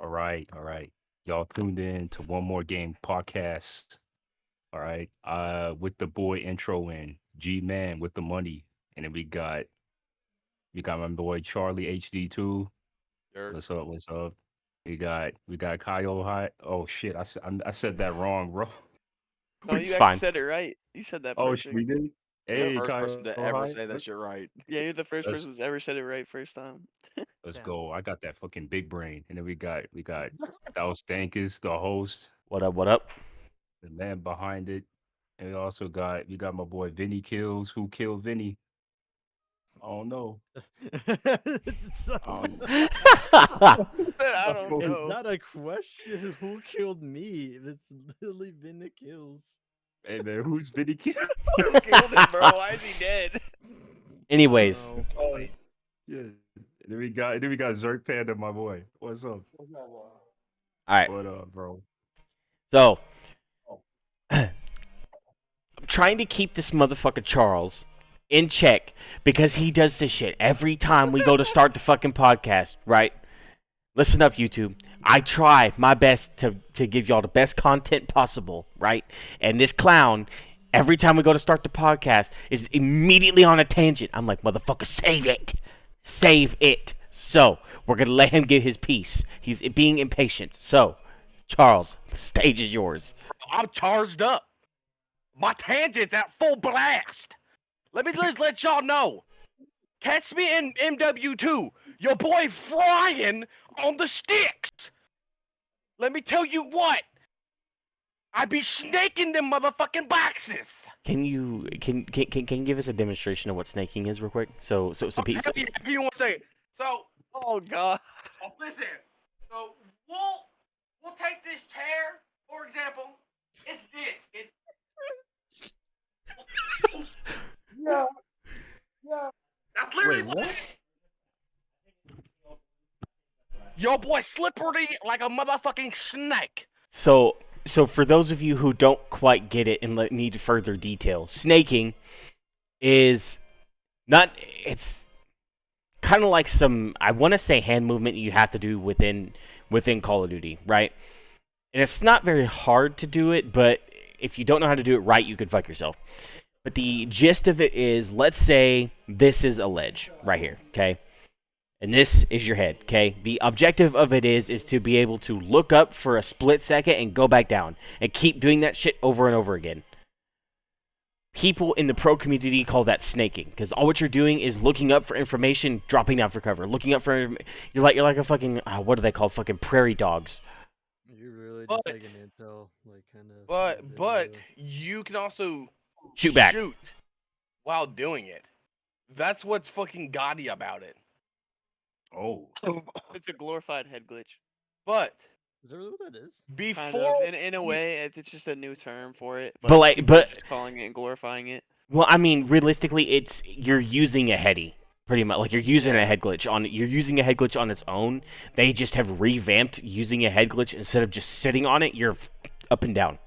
All right, all right. Y'all tuned in to One More Game podcast. All right. With the boy intro in, G Man with the money. And then we got my boy Charlie HD2. Or What's up? What's up? We got Kyle High. Oh shit, I said that wrong, bro. No, We- you It's actually fine. said it right. You said that oh, perfect. we did. the Yep. Hey, first Kyle person to ever High. say that you're right. Yeah, you're the first Let's person that's ever said it right first time. let's Damn. go. I got that fucking big brain. And then we got Dallas Dankis, the host, What up? What up? the man behind it. And we got my boy Vinny Kills. Who killed Vinny? I don't know. it's, not, I don't it's know. not a question who killed me. It's literally been the kills. Hey man, who's Vinny Kills? Who killed him, bro? Why is he dead? Anyways, No. Yeah. And then we got Zerk Panda, my boy. What's up? all right. What up, bro? So, I'm trying to keep this motherfucker Charles in check because he does this shit every time we go to start the fucking podcast, right? Listen up, YouTube. I try my best to give y'all the best content possible, right? And this clown, every time we go to start the podcast, is immediately on a tangent. I'm like, motherfucker, save it. Save it. So, we're going to let him get his piece. He's being impatient. So, Charles, the stage is yours. I'm charged up. My tangent's at full blast. Let me just let y'all know. Catch me in MW2. Your boy frying on the sticks. Let me tell you what. I be snaking them motherfucking boxes. Can you give us a demonstration of what snaking is real quick? So Okay, Pete, give me 1 second. So, Oh god. listen. So we'll take this chair, for example. It's this. It's that's literally Wait, what? Your boy slippery like a motherfucking snake. so for those of you who don't quite get it and need further detail, snaking is not. It's kind of like some, I want to say, hand movement you have to do within Call of Duty, right? And it's not very hard to do it, but if you don't know how to do it right, you could fuck yourself. But the gist of it is, let's say this is a ledge right here, okay? And this is your head, okay? The objective of it is to be able to look up for a split second and go back down and keep doing that shit over and over again. People in the pro community call that snaking, because all what you're doing is looking up for information, dropping down for cover, looking up for. You're like a fucking what do they call fucking prairie dogs? You're really just But- like an intel, like kind of. But you can also Shoot back. shoot while doing it. That's what's fucking gaudy about it. Oh, It's a glorified head glitch. But Is that really what that is? Kind before of. In a way, it's just a new term for it. But like- people are but- just calling it and glorifying it. Well, I mean, realistically, you're using a heady, pretty much. Like you're using a head glitch on its own. They just have revamped using a head glitch instead of just sitting on it. You're up and down.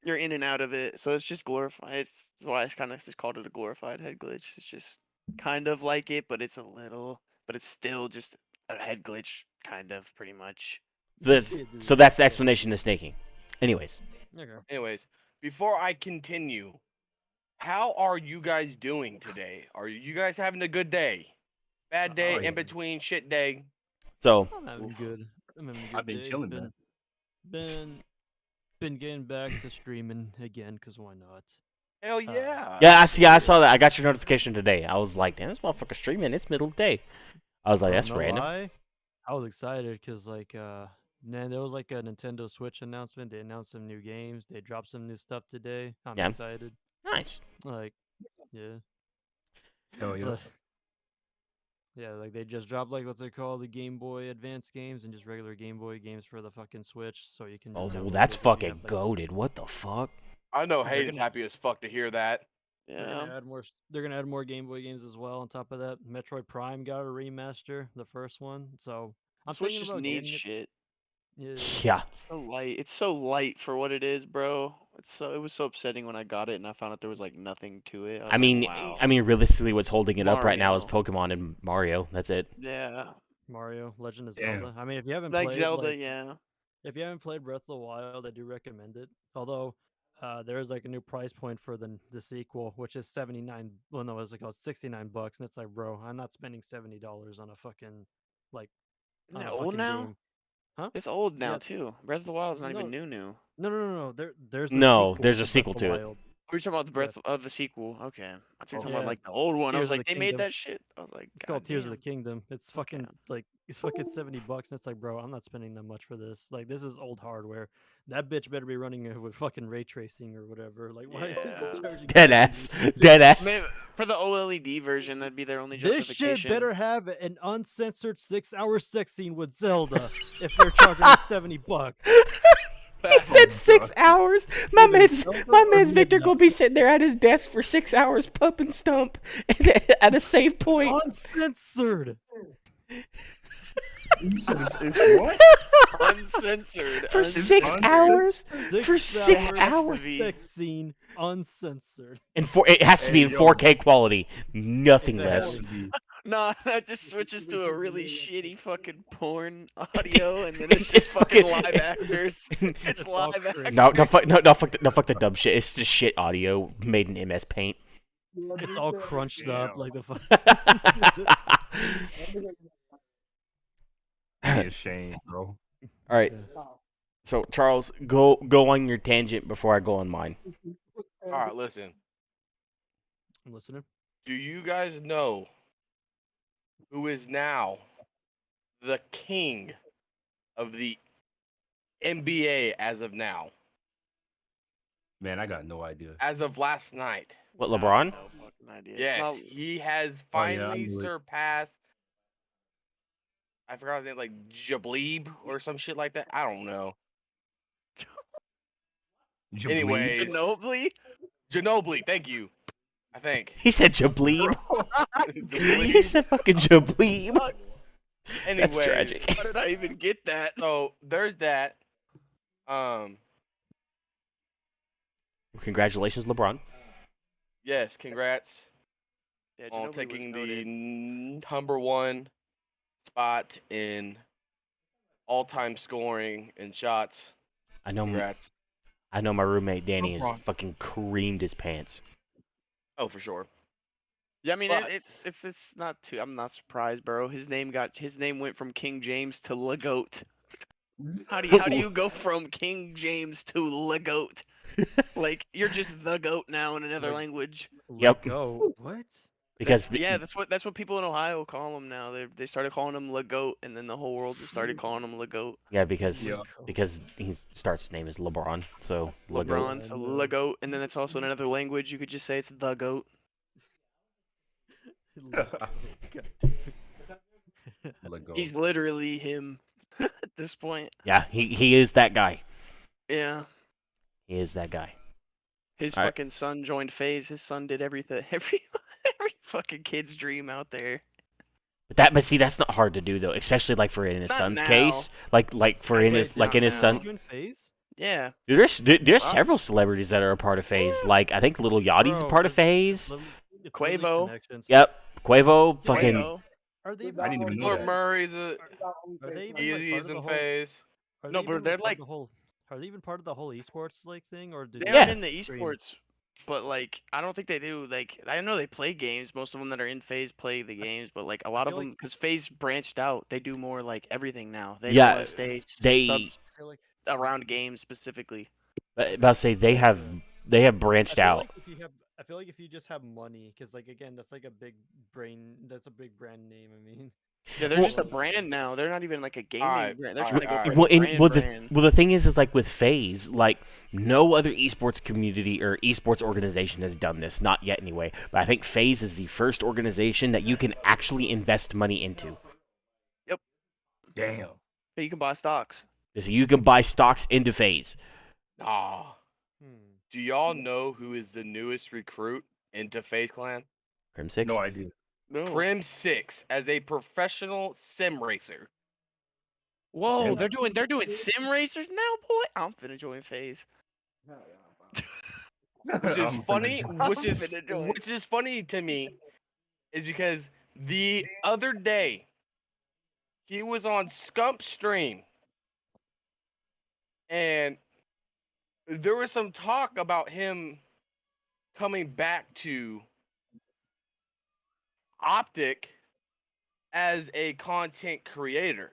You're in and out of it, so it's just glorified. It's why I kind of just called it a glorified head glitch. It's just kind of like it, but it's still just a head glitch, kind of, pretty much. So that's the explanation of snaking. Anyways, Okay. anyways, before I continue, how are you guys doing today? Are you guys having a good day? Bad day, Oh, yeah. in between, shit day? so I'm having good. I'm having a good I've been day. chilling, man. Been getting back to streaming again, cause why not? Hell yeah. yeah, I saw that. I got your notification today. I was like, damn, this motherfucker streaming. It's middle of the day. I was like, that's No random. lie, I was excited because man, there was like a Nintendo Switch announcement. They announced some new games. They dropped some new stuff today. I'm Yeah. excited. Nice. Like, yeah. hell yeah. Like- Yeah, like they just dropped like what's it called, the Game Boy Advance games and just regular Game Boy games for the fucking Switch, so you can. Oh, just well, download that's it if you fucking have, like- goated. What the fuck? I know They're Hayden's gonna- happy as fuck to hear that. They're Yeah. gonna add more. They're gonna add more Game Boy games as well. On top of that, Metroid Prime got a remaster, the first one. So I'm Switch thinking just about needs getting it. shit. Yeah. Yeah. It's so light. It's so light for what it is, bro. It was so upsetting when I got it and I found out there was like nothing to it. I mean, wow. realistically, what's holding it up right now is Mario. Pokemon and Mario. That's it. Yeah. Mario, Legend of Damn. Zelda. I mean, if you haven't Like played Zelda, yeah. if you haven't played Breath of the Wild, I do recommend it. Although there is like a new price point for the sequel, which is 79. Well, no, it's like $69, and it's like, bro, I'm not spending $70 on a fucking like Isn't on it a old fucking now? game. Huh? It's old now Yeah. too. Breath of the Wild is not even No, new. no. There's a No, sequel there's a to Breath sequel of the to it. Wild. We're talking about the Yeah. Breath of the sequel. Okay. I thought you were talking about Yeah. like the old one. I Tears was of like, the they made Kingdom. that shit. I was like, It's called Tears of the "Goddamn." Kingdom. It's fucking like it's fucking $70, and it's like, bro, I'm not spending that much for this. Like, this is old hardware. That bitch better be running it with fucking ray tracing or whatever. Like, why are Yeah. they charging Dead 70? ass. Dead ass. Maybe for the OLED version, that'd be their only This justification. shit better have an uncensored 6-hour sex scene with Zelda if they're charging me $70. He said Oh, 6 God. hours. My Either man's Zelda my or man's Victor Midna. gonna be sitting there at his desk for 6 hours, pump and stump at a save point. Uncensored. You said it's what? Uncensored. For uncensored. 6 hours. 6 For 6 hour hours. sex scene uncensored. And it has to be Hey, in yo. 4K quality, nothing Exactly. less. No, that just switches to a really shitty fucking porn audio, and then it's just fucking live actors. It's It's all live cringe. actors. No, fuck the dumb shit. It's just shit audio made in MS Paint. It's all crunched up Damn. like the fuck. Be ashamed, bro. All right. So Charles, go on your tangent before I go on mine. All right, listen. I'm listening. Do you guys know who is now the king of the NBA as of now? Man, I got no idea. As of last night. What, I have LeBron? no fucking idea. It's Yes, not- he has Oh, yeah, I finally knew it. surpassed. I forgot his name, like Jableeb or some shit like that. I don't know. Did you bleed? Anyways, Ginobili? Ginobili, thank you. I think. He said Jableeb. He Jableeb. said fucking Jableeb. That's Anyways, tragic. How did I even get that? So there's that. Congratulations, LeBron. Yes, congrats Yeah, on Ginobili was taking the noted. number one spot in all-time scoring and shots. I know. Congrats. I know my roommate Danny has LeBron. fucking creamed his pants. Oh, for sure. Yeah, I mean But- it's not too. I'm not surprised, bro. His name went from King James to Legoat. How do you go from King James to Legoat? Like you're just the goat now in another language. Yep. Go. What? Because Yeah, that's what people in Ohio call him now. They started calling him Legoat, and then the whole world just started calling him Legoat. because Yeah. because his starts name is LeBron, so Lego. LeBron, so I know. Legoat, and then it's also in another language. You could just say it's the goat. Let go. He's literally him at this point. Yeah, he is that guy. Yeah. He is that guy. His Alright. fucking son joined FaZe. His son did everything, every fucking kid's dream out there. But see, that's not hard to do though, especially like for in his Not son's now. case, like for I in guess his like not in his now. son. You in phase? Yeah. Dude, there's Wow. several celebrities that are a part of FaZe. Like I think Little Yachty's a Bro, part of FaZe. It's Quavo. literally connections. Yep, Quavo, fucking. Quavo. Are they even I didn't part even of know Lord that. Murray's a Are they even like, easy part of the in whole? phase. Are No, they but even, they're part of like- the whole. Are they even part of the whole esports like thing, or did They they aren't Yeah. in the stream? esports, but like I don't think they do. Like I know they play games. Most of them that are in FaZe play the games, but like a lot of feel like- them, because FaZe branched out, they do more like everything now. They Yeah, don't want to stay they- I feel like around games specifically. About to say they have branched I feel out. like if you have, I feel like if you just have money, because like again, that's like a big that's a big brand name. I mean, Yeah, they're Well- just a brand now. They're not even like a gaming Alright, brand. They're alright, trying to go alright. for Well, the brand. the thing is like with FaZe, like no other esports community or esports organization has done this, not yet anyway. But I think FaZe is the first organization that you can actually invest money into. Damn. Hey, you can buy stocks. So you can buy stocks into FaZe. Ah. Do y'all know who is the newest recruit into FaZe Clan? Crim 6? No idea. No. Prim 6 as a professional sim racer. Whoa, Sim? they're doing sim racers now, boy. I'm finna join FaZe. Which is funny, finna join. which is funny to me is because the other day he was on Scump stream, and there was some talk about him coming back to Optic as a content creator.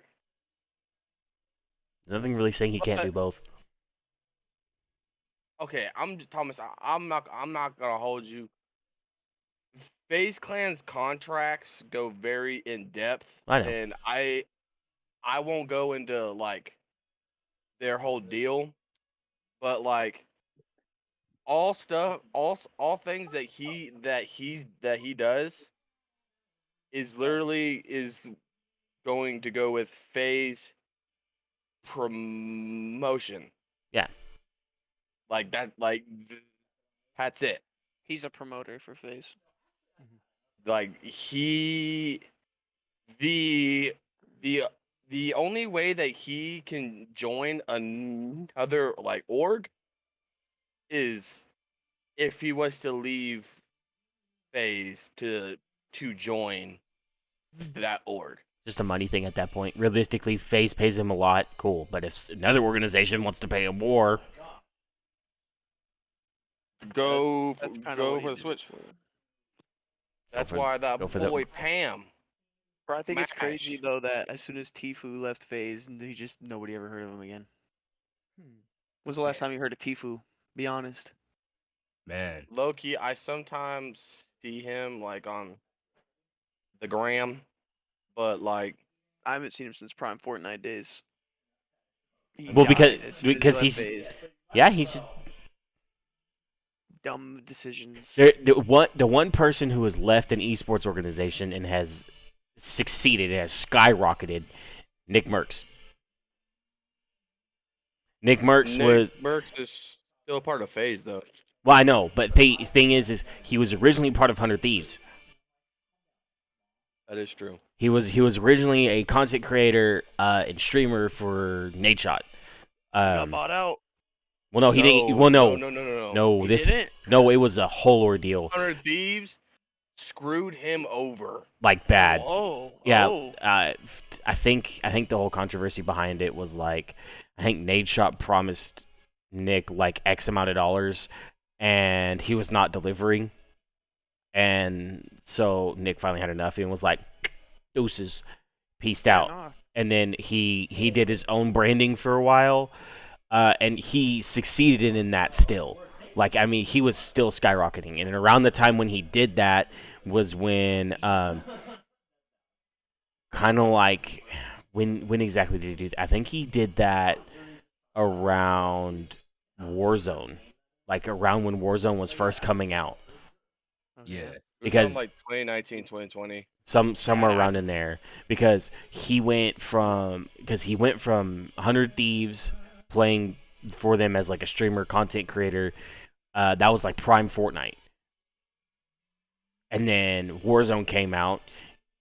Nothing really saying he can't do But- both. Okay, Thomas. I'm not gonna hold you. FaZe Clan's contracts go very in depth, I know. and I won't go into like their whole deal, but like all stuff, all things that he does is literally is going to go with FaZe promotion. Yeah. Like that, that's it. He's a promoter for FaZe. Like the only way that he can join another like org is if he was to leave FaZe to join that org. Just a money thing at that point. Realistically, FaZe pays him a lot. Cool. But if another organization wants to pay him more, Go That's kind of go for the Switch. That's for- why that go for the- boy Pam. Bro, I think it's crazy Smash. though that as soon as Tfue left FaZe, he just nobody ever heard of him again. When's the last time you heard of Tfue? Be honest. Man, Loki, I sometimes see him like on the gram, but like I haven't seen him since Prime Fortnite days. He Well, died because- as soon as he because left he's- FaZe. yeah, he's just Dumb decisions. the one person who has left an esports organization and has succeeded, has skyrocketed, Nick Merckx. Nick Merckx was Merckx is still a part of FaZe though. well, I know, but the thing is he was originally part of 100 Thieves. That is true. He was originally a content creator and streamer for Nadeshot. Got bought out. Well, no, he didn't. Well, no, no. He this didn't. no, it was a whole ordeal, 100 Thieves screwed him over. like bad. Oh. Yeah, Oh. I think the whole controversy behind it was like, I think Nadeshot promised Nick like X amount of dollars, and he was not delivering, and so Nick finally had enough and was like, deuces, peaced out. Nah. And then he did his own branding for a while, and he succeeded in that still. Like, I mean, he was still skyrocketing, and around the time when he did that was when kind of like when exactly did he do that? I think he did that around Warzone, like around when Warzone was first coming out. Okay. yeah. It was Because- around, like 2019, 2020. Somewhere Yeah. around in there, because he went from 100 Thieves playing for them as like a streamer content creator. That was like prime Fortnite, and then Warzone came out,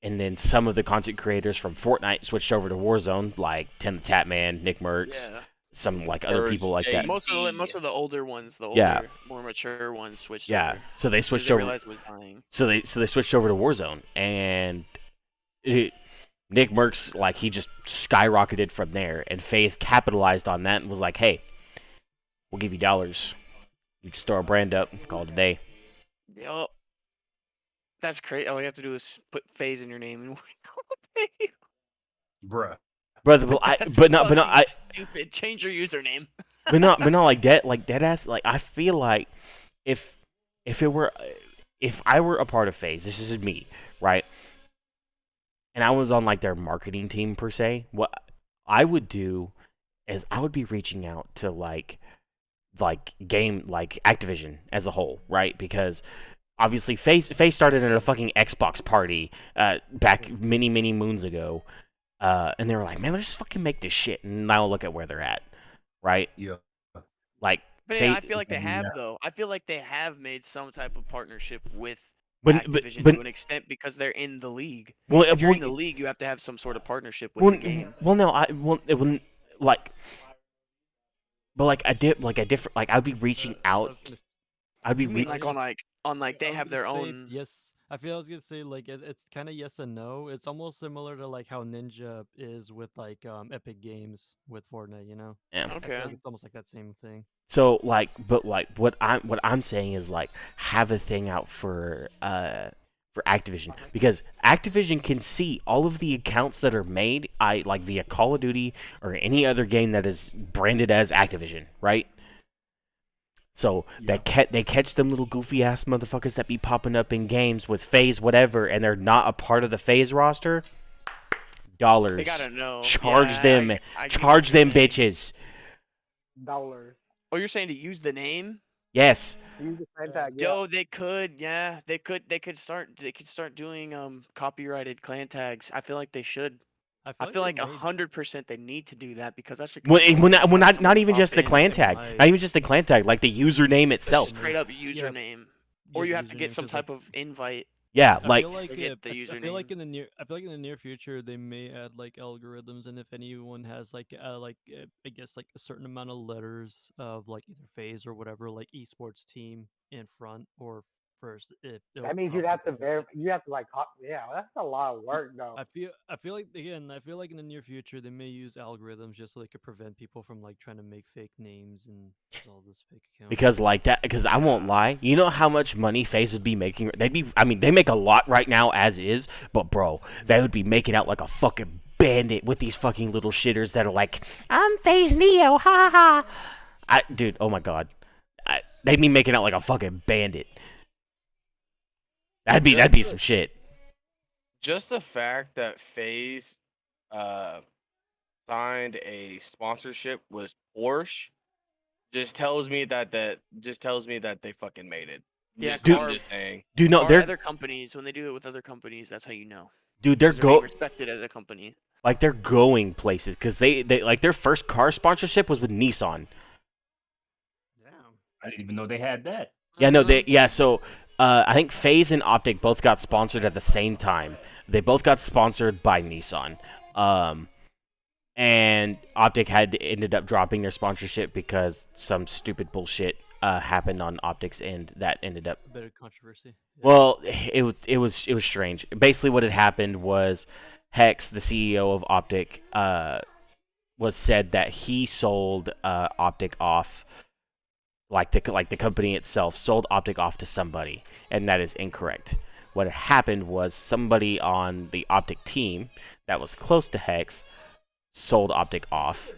and then some of the content creators from Fortnite switched over to Warzone, like Tim the Tatman, Nick Merckx, Yeah. some like other Or people like Jay- that. Most of the older ones, the older, Yeah. more mature ones switched Yeah, over. so they 'cause switched they over. realized it was dying. So they switched over to Warzone, and Nick Merckx, like, he just skyrocketed from there, and FaZe capitalized on that and was like, hey, we'll give you dollars. You just throw a brand up, call it a day. Yup. That's crazy. All you have to do is put FaZe in your name and we'll pay you. Bruh. Brother, but not, Fucking stupid. Change your username. but not like dead ass. Like, I feel like if I were a part of FaZe, this is me, right? And I was on like their marketing team per se, what I would do is I would be reaching out to like game like Activision as a whole, right? Because obviously FaZe started at a fucking Xbox party back many moons ago, and they were like, man, let's just fucking make this shit, and now look at where they're at, right? Yeah. Like, But They- yeah, I feel like they have Yeah. though. I feel like they have made some type of partnership with but Activision but to an extent because they're in the league. well, If you're well, in the league, you have to have some sort of partnership with well, the game. well, no, it wouldn't like, but like a different, like I'd be reaching I out. was gonna I'd be You mean re- like on like they was have their gonna say, own? Yes, I feel I was gonna say like it's kind of yes and no. It's almost similar to like how Ninja is with like Epic Games with Fortnite. You know, yeah. I feel Okay. like it's almost like that same thing. So like, but like what I'm saying is like have a thing out for Activision, because Activision can see all of the accounts that are made like via Call of Duty or any other game that is branded as Activision, right? So Yeah. they catch them little goofy ass motherfuckers that be popping up in games with FaZe whatever, and they're not a part of the FaZe roster. Dollars. They gotta know. Charge Yeah, them. I get what Charge you're them saying. bitches. dollars. Oh, you're saying to use the name? Yes. Use the same tag. Yeah. Yo, they could. Yeah, they could start doing copyrighted clan tags. I feel like they should. I feel like they made- 100% they need to do that because that should. When not someone even pop just the in, clan They tag, might. not even just the clan tag, like the username the itself. straight up Yeah. username, or Yeah, you the have to get username, some 'cause, like, type of invite. Yeah, I like feel like to get it- the I feel like username. in the near I feel like in the near future they may add like algorithms, and if anyone has like I guess like a certain amount of letters of like either phase or whatever like esports team in front or first, That means you'd have to verify. You have to like. Yeah, that's a lot of work though. I feel like again I feel like in the near future they may use algorithms just so they could prevent people from like trying to make fake names and all this fake accounts. because like that, because I won't lie, you know how much money FaZe would be making? I mean, they make a lot right now as is, but bro, they would be making out like a fucking bandit with these fucking little shitters that are like, I'm FaZe Neo, ha ha. Dude, oh my god, they'd be making out like a fucking bandit. That'd be some shit. Just the fact that FaZe signed a sponsorship with Porsche just tells me that they fucking made it. Yeah, Just, Dude. I'm just saying. Dude, no, Or they're other companies when they do it with other companies, that's how you know. dude, they're 'Cause being go respected as a company. like they're going places because they like their first car sponsorship was with Nissan. Damn. I didn't even know they had that. Yeah, no, so I think FaZe and Optic both got sponsored at the same time. They both got sponsored by Nissan. And Optic ended up dropping their sponsorship because some stupid bullshit happened on Optic's end that ended up. A bit of controversy. Yeah. Well, it was strange. Basically, what had happened was Hex, the CEO of Optic, was said that he sold Optic off. Like the company itself sold Optic off to somebody, and that is incorrect. What had happened was somebody on the Optic team that was close to Hex sold Optic off.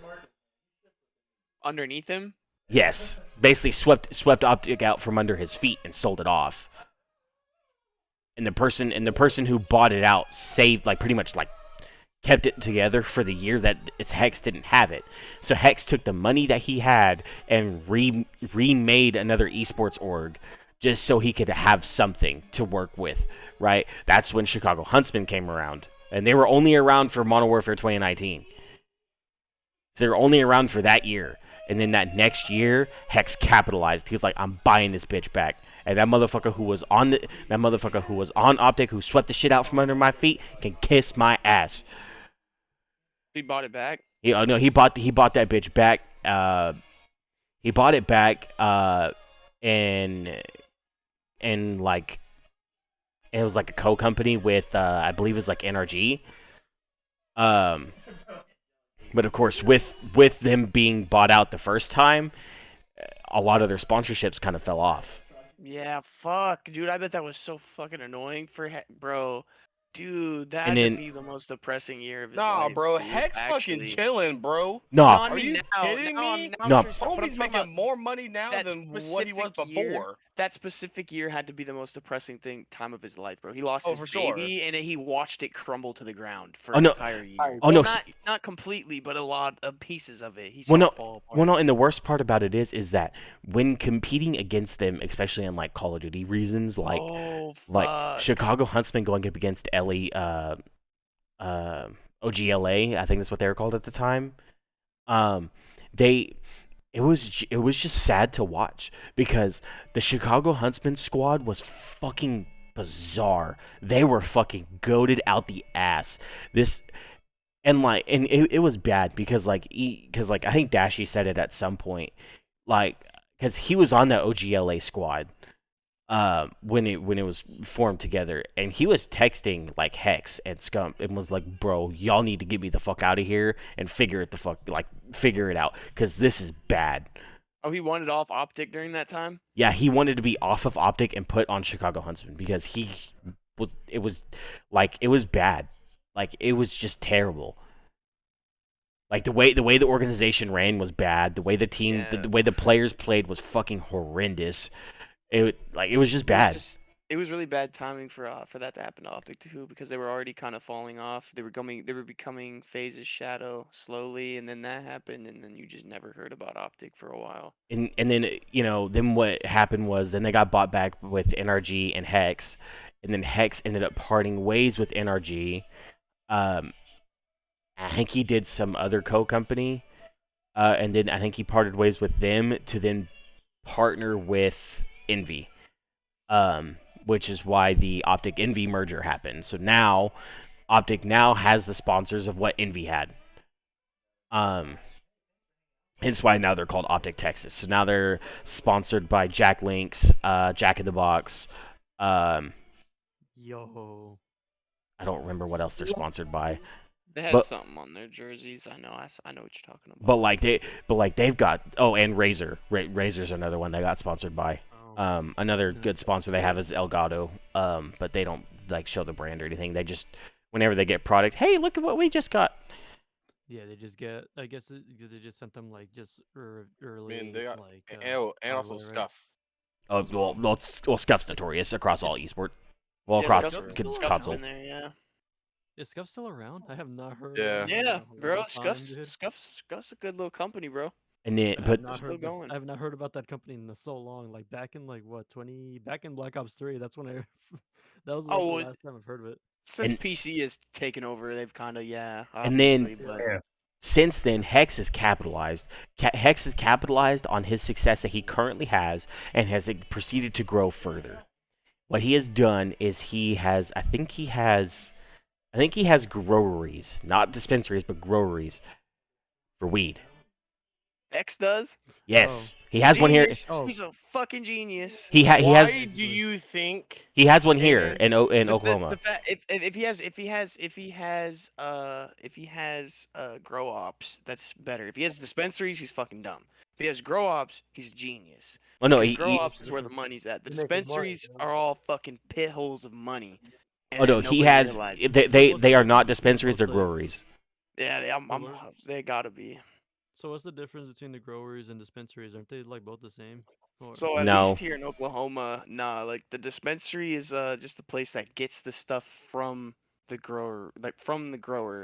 Underneath him, Yes, basically swept Optic out from under his feet and sold it off. And the person who bought it out saved, like, pretty much like kept it together for the year that Hex didn't have it. So Hex took the money that he had and remade another esports org just so he could have something to work with, right? That's when Chicago Huntsmen came around. And they were only around for Modern Warfare 2019. So they were only around for that year. And then that next year, Hex capitalized. He was like, I'm buying this bitch back. And that motherfucker who was on Optic, who swept the shit out from under my feet, can kiss my ass. he bought it back. He bought that bitch back. He bought it back. And like, it was like a co-company with I believe it was like NRG. But of course, with them being bought out the first time, a lot of their sponsorships kind of fell off. Yeah, fuck, dude. I bet that was so fucking annoying for bro. Dude, that And had then- to be the most depressing year of his Nah, life. bro. dude, Hex fucking actually. chilling, bro. No, No, I Are mean you now, kidding now, me? now I'm No. serious, but I'm Homie's talking making about more money now that than what he was specific year. before. that specific year had to be the most depressing time of his life, bro. He lost Oh, his for sure. baby, and then he watched it crumble to the ground for Oh, an no. entire year. Oh, Well, no. not completely, but a lot of pieces of it. He Well, saw no. it fall apart. Well, no, and the worst part about it is that when competing against them, especially in like Call of Duty reasons, like oh, like fuck. Chicago Huntsmen going up against OGLA, I think that's what they were called at the time. It was just sad to watch because the Chicago Huntsmen squad was fucking bizarre. They were fucking goated out the ass. It was bad because I think Dashy said it at some point, like, because he was on the OGLA squad when it was formed together, and he was texting like Hex and Scump and was like, "Bro, y'all need to get me the fuck out of here and figure it out, because this is bad." Oh, he wanted off Optic during that time. Yeah, he wanted to be off of Optic and put on Chicago Huntsman because it was bad. Like, it was just terrible. Like, the way the organization ran was bad. The way the team, Yeah. the way the players played was fucking horrendous. It was just bad. It was really bad timing for that to happen to Optic too, because they were already kind of falling off. They were becoming FaZe's shadow slowly, and then that happened, and then you just never heard about Optic for a while. And then, then what happened was then they got bought back with NRG and Hex, and then Hex ended up parting ways with NRG. I think he did some other co-company, and then I think he parted ways with them to then partner with Envy, which is why the Optic Envy merger happened. So now Optic now has the sponsors of what Envy had. Hence why now they're called Optic Texas. So now they're sponsored by Jack Links, Jack in the Box. Yo. I don't remember what else they're sponsored by. They had But- something on their jerseys. I know what you're talking about. But they've got and Razer. Razer's another one they got sponsored by. Oh. Another good sponsor they have is Elgato. But they don't show the brand or anything. They just, whenever they get product, hey, look at what we just got. Yeah, they just get. I guess they just sent them like just early. they got like, and also hardware, right? Scuff. Well, Scuff's notorious across all Is- esport. Well, Yeah, across Scuff's Scuff's console. in there, yeah. Is Scuff still around? I have not heard. Yeah. of him in Yeah, a bro. long time, dude. Scuff's a good little company, bro. And then, I but have not still heard. going. I have not heard about that company in so long. Like back in back in Black Ops 3. That's when I. That was like Oh, the well, last time I've heard of it. Since And- PC has taken over, they've kind of And then- obviously, but Yeah. since then, Hex has capitalized. Hex has capitalized on his success that he currently has and has proceeded to grow further. What he has done is I think he has groweries, not dispensaries, but groweries for weed. X does. Yes, he has one here. Genius. Oh. He's a fucking genius. He has Why do you think? he has one here And in The Oklahoma. fact, if he has grow ops, that's better. If he has dispensaries, he's fucking dumb. If he has grow ops, he's a genius. Oh no, Because grow ops is where the money's at. The You're making money, dispensaries bro. are all fucking pit holes of money. oh no, and he nobody has. realizes. They are not dispensaries; they're What's the- groweries. Yeah, they gotta be. So what's the difference between the growers and dispensaries? Aren't they like both the same? Or- So at No. least here in Oklahoma, nah, like the dispensary is just the place that gets the stuff from the grower,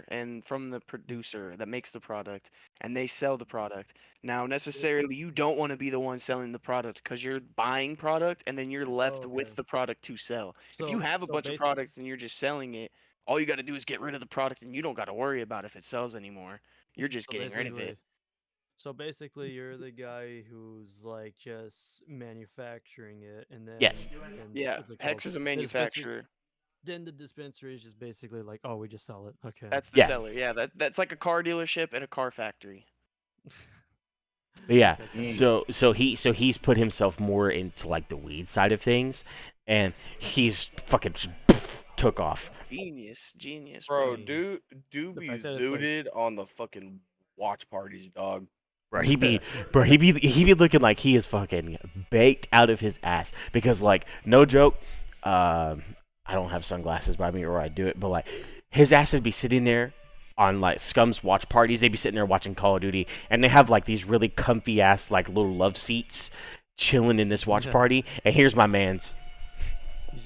and from the producer that makes the product, and they sell the product. Now, necessarily, you don't want to be the one selling the product because you're buying product and then you're left okay. with the product to sell. If you So- have a so bunch of basi- products and you're just selling it, all you got to do is get rid of the product and you don't got to worry about if it sells anymore. You're just so getting rid of it. basically- So basically, you're the guy who's like just manufacturing it, and then Yes. and Yeah, what's it Hex called? is a The dispensary- manufacturer. Then the dispensary is just basically like, oh, we just sell it. Okay. That's the Yeah. seller. Yeah, that's like a car dealership and a car factory. But yeah, Okay. so he's put himself more into like the weed side of things, and he's fucking just took off. Genius, Bro, Funny. do The be fact that it's, like- zooted on the fucking watch parties, dog. Bro, he be looking like he is fucking baked out of his ass because like no joke, I don't have sunglasses by me or I do it, but like his ass would be sitting there on like Scum's watch parties. They'd be sitting there watching Call of Duty, and they have like these really comfy ass like little love seats, chilling in this watch Yeah. party. And here's my man's. He's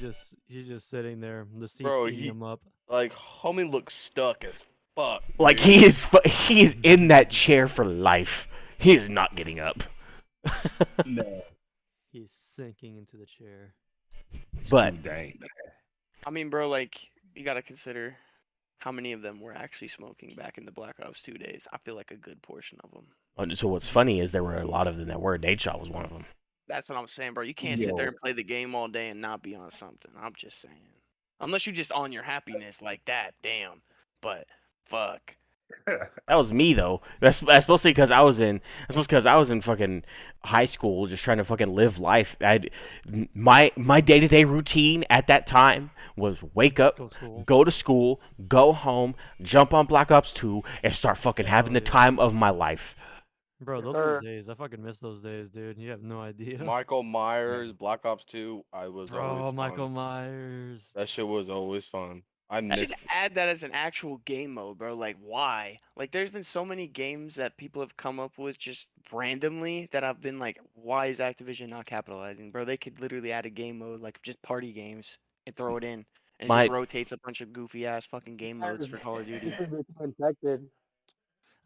just sitting there. The seats Bro, eating he- him up. Like, homie looks stuck as fuck. Like dude. he is in that chair for life. He is not getting up. No. He's sinking into the chair. But- dang. I mean, bro, like you gotta consider how many of them were actually smoking back in the Black Ops 2 days. I feel like a good portion of them. So what's funny is there were a lot of them that were. Nadeshot was one of them. That's what I'm saying, bro. You can't sit there and play the game all day and not be on something. I'm just saying. Unless you just on your happiness like that, damn. But fuck. That was me though. That's mostly because I was in. That's mostly because I was in fucking high school, just trying to fucking live life. My day-to-day routine at that time was wake up, Go to school. go to school, go home, jump on Black Ops 2, and start fucking having the Hell yeah. time of my life. Bro, Yes, those were sir. the days. I fucking miss those days, dude. You have no idea. Michael Myers, Black Ops 2. I was Bro, always Michael fun. Myers. That shit was always fun. I You should missed. add that as an actual game mode, bro. Like, why? Like, there's been so many games that people have come up with just randomly that I've been like, why is Activision not capitalizing, bro? They could literally add a game mode, like just party games, and throw it in, and it My- just rotates a bunch of goofy ass fucking game modes for Call of Duty. This is infected.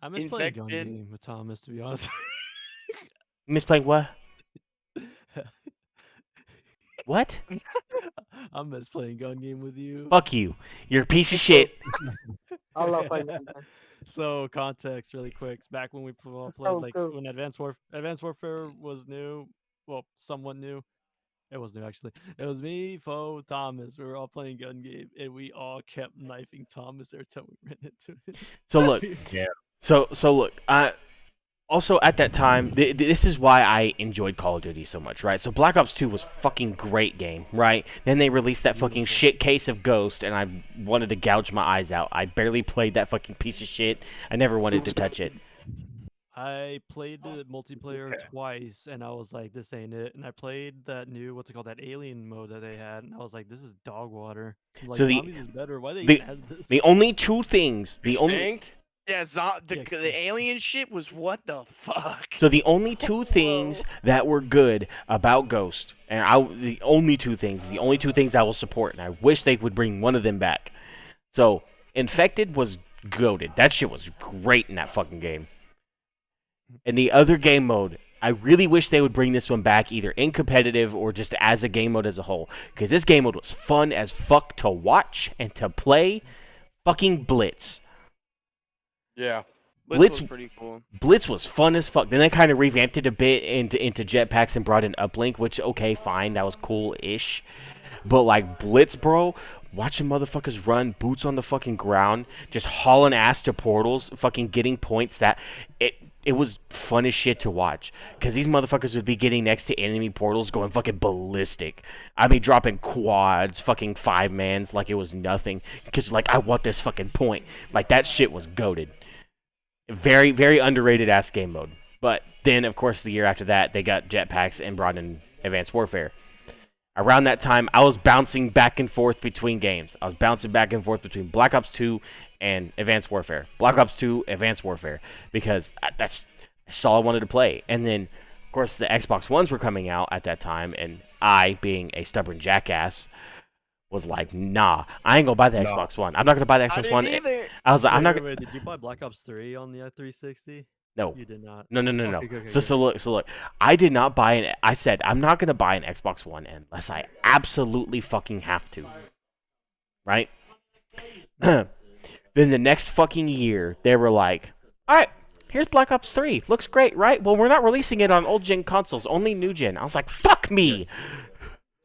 I miss playing gun Infected. game with Thomas, to be honest. Miss playing what? What? I miss playing gun game with you. Fuck you. You're a piece of shit. I love playing that game. So context, really quick. It's back when we all played, So like cool. when Advanced Warfare was new. Well, somewhat new. It was new actually. It was me, Foe, Thomas. We were all playing gun game, and we all kept knifing Thomas every time we ran into him. So look. Yeah. So look. Also at that time, this is why I enjoyed Call of Duty so much, right? So Black Ops 2 was fucking great game, right? Then they released that fucking shit case of Ghost, and I wanted to gouge my eyes out. I barely played that fucking piece of shit. I never wanted to touch it. I played the multiplayer twice, and I was like, "This ain't it." And I played that new, what's it called, that alien mode that they had, and I was like, "This is dog water." Like, So the- zombies is better. Why they the- even add this? The only two things, Extinct? Yeah, Yeah, the extinct. alien shit was what the fuck? so the only two things that were good about Ghost, and the only two things I will support, and I wish they would bring one of them back. So Infected was goated. That shit was great in that fucking game. And the other game mode, I really wish they would bring this one back either in competitive or just as a game mode as a whole. Because this game mode was fun as fuck to watch and to play. Fucking Blitz. Yeah. Blitz- was pretty cool. Blitz was fun as fuck. Then they kind of revamped it a bit into jetpacks and brought in uplink, which, okay, fine, that was cool-ish. But, like, Blitz, bro, watching motherfuckers run, boots on the fucking ground, just hauling ass to portals, fucking getting points, it was fun as shit to watch. Because these motherfuckers would be getting next to enemy portals going fucking ballistic. I mean, dropping quads, fucking 5-mans like it was nothing. Because, like, I want this fucking point. Like, that shit was goated. Very, very underrated ass game mode. But then, of course, the year after that, they got jetpacks and brought in Advanced Warfare. Around that time, I was bouncing back and forth between games. I was bouncing back and forth between Black Ops 2 and Advanced Warfare. Black Ops 2, Advanced Warfare. Because that's all I wanted to play. And then, of course, the Xbox Ones were coming out at that time. And I, being a stubborn jackass, was like, nah, I ain't gonna buy the Nah. Xbox One. I'm not gonna buy the I Xbox didn't One. either. I was like, I'm not gonna... Wait, did you buy Black Ops 3 on the 360? No. You did not. No. Okay, good, So good. look. I did not buy an. I said I'm not gonna buy an Xbox One unless I absolutely fucking have to. Right. Then the next fucking year, they were like, "All right, here's Black Ops 3. Looks great, right? Well, we're not releasing it on old gen consoles, only new gen." I was like, "Fuck me."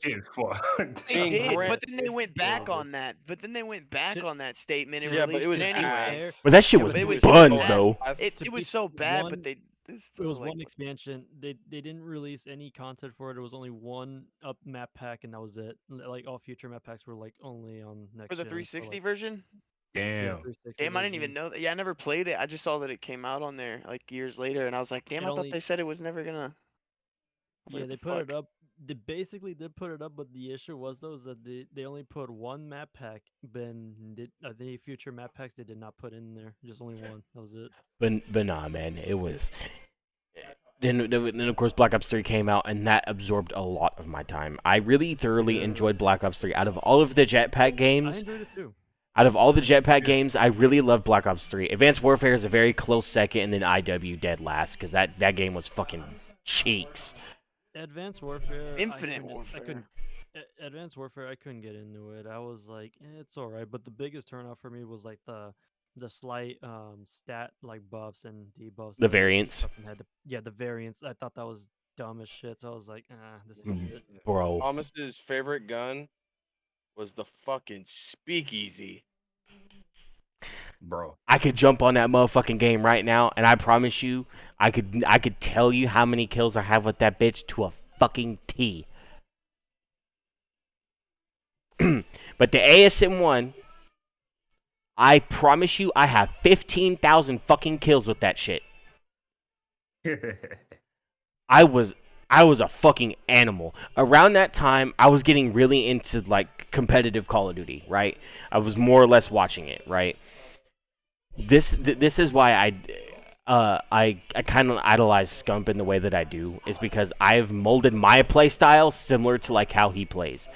Shit, fuck. They Being did, grand- but then they went back Yeah. on that. But then they went back To- on that statement and Yeah, but released it was anyway. ass. But that shit Yeah, was but it was buns ass. though. It To was be so bad, one- but they. It was one expansion. They didn't release any content for it. It was only one up map pack, and that was it. Like all future map packs were like only on next. for the gen, so, 360 like, version. yeah, Damn. 360 Damn, I didn't even version. know that. Yeah, I never played it. I just saw that it came out on there like years later, and I was like, damn, It I thought only- they said it was never gonna. I was like, Yeah, what they the put it fuck? up. They basically did put it up, but the issue was though is that they only put one map pack. The future map packs they did not put in there. Just only one. That was it. But nah, man, it was. Then of course Black Ops 3 came out, and that absorbed a lot of my time. I really thoroughly enjoyed Black Ops 3. Out of all of the jetpack I games, enjoyed it too. out of all the jetpack games, I really love Black Ops 3. Advanced Warfare is a very close second, and then IW dead last, because that game was fucking cheeks. Advanced Warfare. Infinite I couldn't. Advanced Warfare. I couldn't get into it. I was like, it's all right. But the biggest turnoff for me was like the slight stat like buffs and debuffs. The that variants. fucking had the variants. I thought that was dumb as shit. So I was like, this ain't it. Bro. Thomas's favorite gun was the fucking speakeasy. bro. I could jump on that motherfucking game right now, and I promise you, I could tell you how many kills I have with that bitch to a fucking T. But the ASM one, I promise you, I have 15,000 fucking kills with that shit. I was a fucking animal. Around that time, I was getting really into like competitive Call of Duty, right? I was more or less watching it, right? This is why I kind of idolize Scump in the way that I do, is because I've molded my play style similar to like how he plays.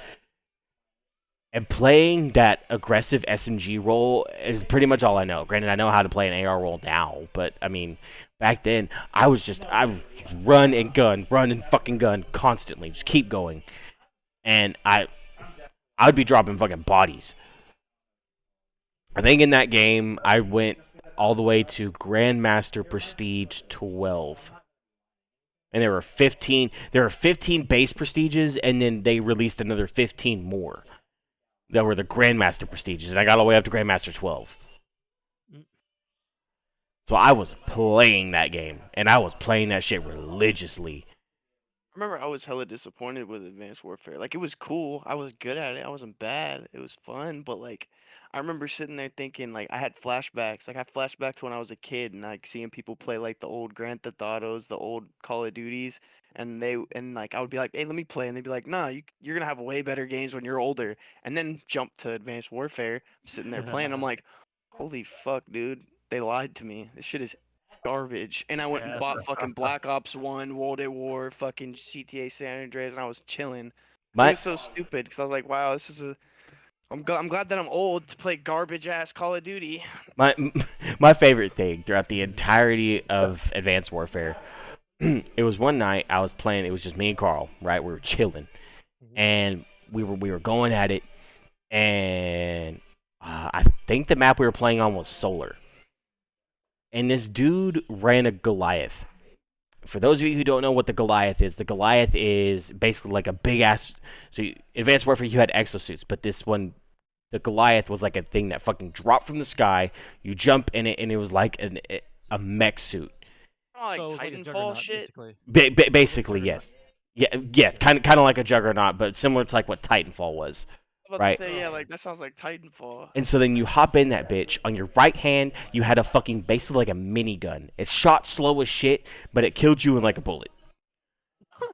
And playing that aggressive SMG role is pretty much all I know. Granted, I know how to play an AR role now, but I mean, back then I would run and fucking gun constantly, just keep going, and I would be dropping fucking bodies. I think in that game I went all the way to Grandmaster Prestige 12. And there were 15 base prestiges, and then they released another 15 more that were the Grandmaster prestiges, and I got all the way up to Grandmaster 12. So I was playing that game, and I was playing that shit religiously. I remember I was hella disappointed with Advanced Warfare. Like, it was cool. I was good at it. I wasn't bad. It was fun. But, like, I remember sitting there thinking, like, I had flashbacks. Like, I flashback to when I was a kid and, like, seeing people play, like, the old Grand Theft Autos, the old Call of Duties. And like, I would be like, hey, let me play. And they'd be like, nah, you're going to have way better games when you're older. And then jump to Advanced Warfare. I'm sitting there playing. I'm like, holy fuck, dude. They lied to me. This shit is garbage. And I went and bought fucking Black Ops 1, World at War, fucking GTA San Andreas, and I was chilling. It was so stupid because I was like, wow, this is I'm glad that I'm old to play garbage ass Call of Duty. My favorite thing throughout the entirety of Advanced Warfare, it was one night I was playing. It was just me and Carl, right? We were chilling, and we were going at it, and I think the map we were playing on was Solar. And this dude ran a Goliath. For those of you who don't know what the Goliath is basically like a big ass. So Advanced Warfare, you had exosuits, but this one, the Goliath was like a thing that fucking dropped from the sky. You jump in it, and it was like a mech suit. Oh, like So it was like a Titanfall juggernaut, shit. basically. Basically, yes. Yes, kind of like a Juggernaut, but similar to like what Titanfall was. I was about Right. to say, yeah, like that sounds like Titanfall. And so then you hop in that bitch. On your right hand, you had a fucking, basically like a minigun. It shot slow as shit, but it killed you in like a bullet.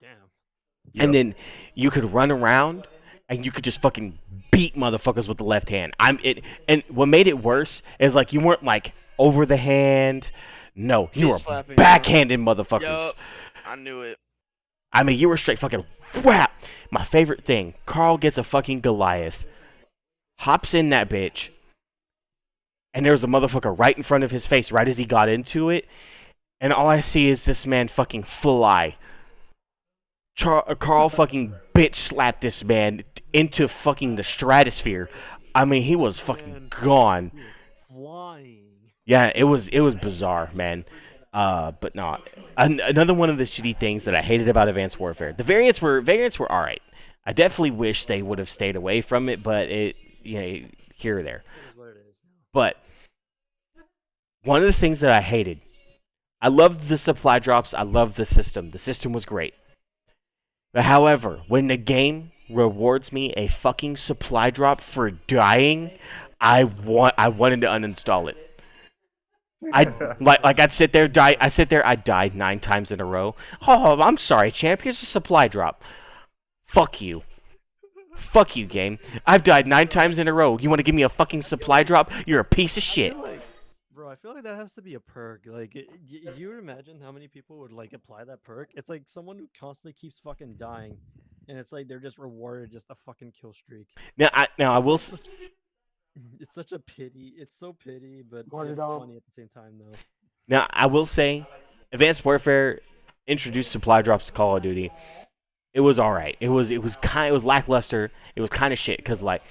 Damn. And then you could run around, and you could just fucking beat motherfuckers with the left hand. And what made it worse is like you weren't like over the hand. No, you Bitch were slapping, backhanding motherfuckers. Yup, I knew it. I mean, you were straight fucking whap. My favorite thing, Carl gets a fucking Goliath, hops in that bitch, and there was a motherfucker right in front of his face right as he got into it, and all I see is this man fucking fly. Carl fucking bitch slapped this man into fucking the stratosphere. I mean, he was fucking gone. Flying. Yeah, it was bizarre, man. But no, another one of the shitty things that I hated about Advanced Warfare. The variants were all right. I definitely wish they would have stayed away from it, but it, here or there. It is what it is. But one of the things that I hated, I loved the supply drops. I loved the system. The system was great. But however, when the game rewards me a fucking supply drop for dying, I wanted to uninstall it. I'd sit there, I died 9 times in a row. Oh, I'm sorry, champ. Here's a supply drop. Fuck you. Fuck you, game. I've died 9 times in a row. You want to give me a fucking supply drop? You're a piece of shit. I feel like that has to be a perk. Like, you would imagine how many people would like apply that perk. It's like someone who constantly keeps fucking dying, and it's like they're just rewarded just a fucking kill streak. Now I will. It's such a pity. It's so pity, but What it's it all- funny at the same time, though. Now I will say, Advanced Warfare introduced supply drops to Call of Duty. It was all right. It was lackluster. It was kind of shit because like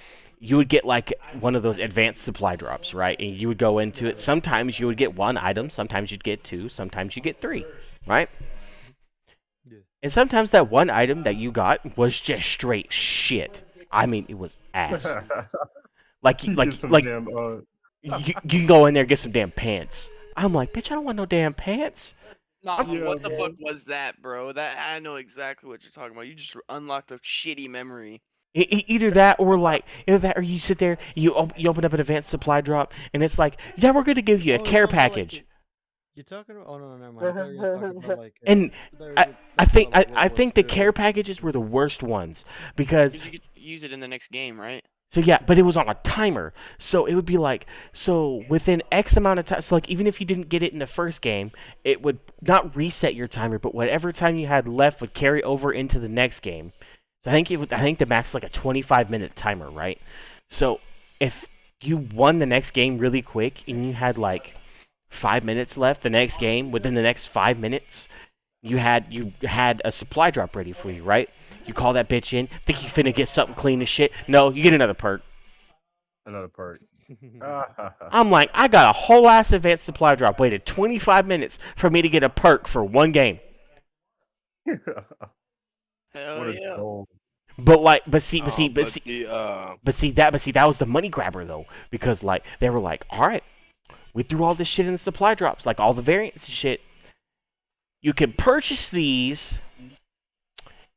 you would get like one of those advanced supply drops, right? And you would go into it. Sometimes you would get 1 item. Sometimes you'd get 2. Sometimes you get 3, right? Yeah. And sometimes that 1 item that you got was just straight shit. I mean, it was ass. Like Get some damn you can go in there and get some damn pants. I'm like, bitch, I don't want no damn pants. Nah, Yeah, what the man. fuck was that, bro? That I know exactly what you're talking about. You just unlocked a shitty memory. Either that or you sit there, you open up an advanced supply drop, and it's like, yeah, we're gonna give you a Oh, care you're talking about, like, package. You're talking about? Oh no, never mind. I thought you were talking about like. And I thought you were I talking think about, like, I World War think the II. care packages were the worst ones because 'Cause you could use it in the next game, right? so yeah, but it was on a timer. So it would be like, so within X amount of time, so like even if you didn't get it in the first game, it would not reset your timer, but whatever time you had left would carry over into the next game. So I think the max was like a 25-minute timer, right? So if you won the next game really quick and you had like 5 minutes left the next game, within the next 5 minutes, you had a supply drop ready for you, right? You call that bitch in, think you finna get something clean as shit. No, you get another perk. Another perk. I'm like, I got a whole ass advanced supply drop. Waited 25 minutes for me to get a perk for one game. Hell What a yeah. troll. But see, but that was the money grabber though, because like they were like, all right, we threw all this shit in the supply drops, like all the variants and shit. You can purchase these.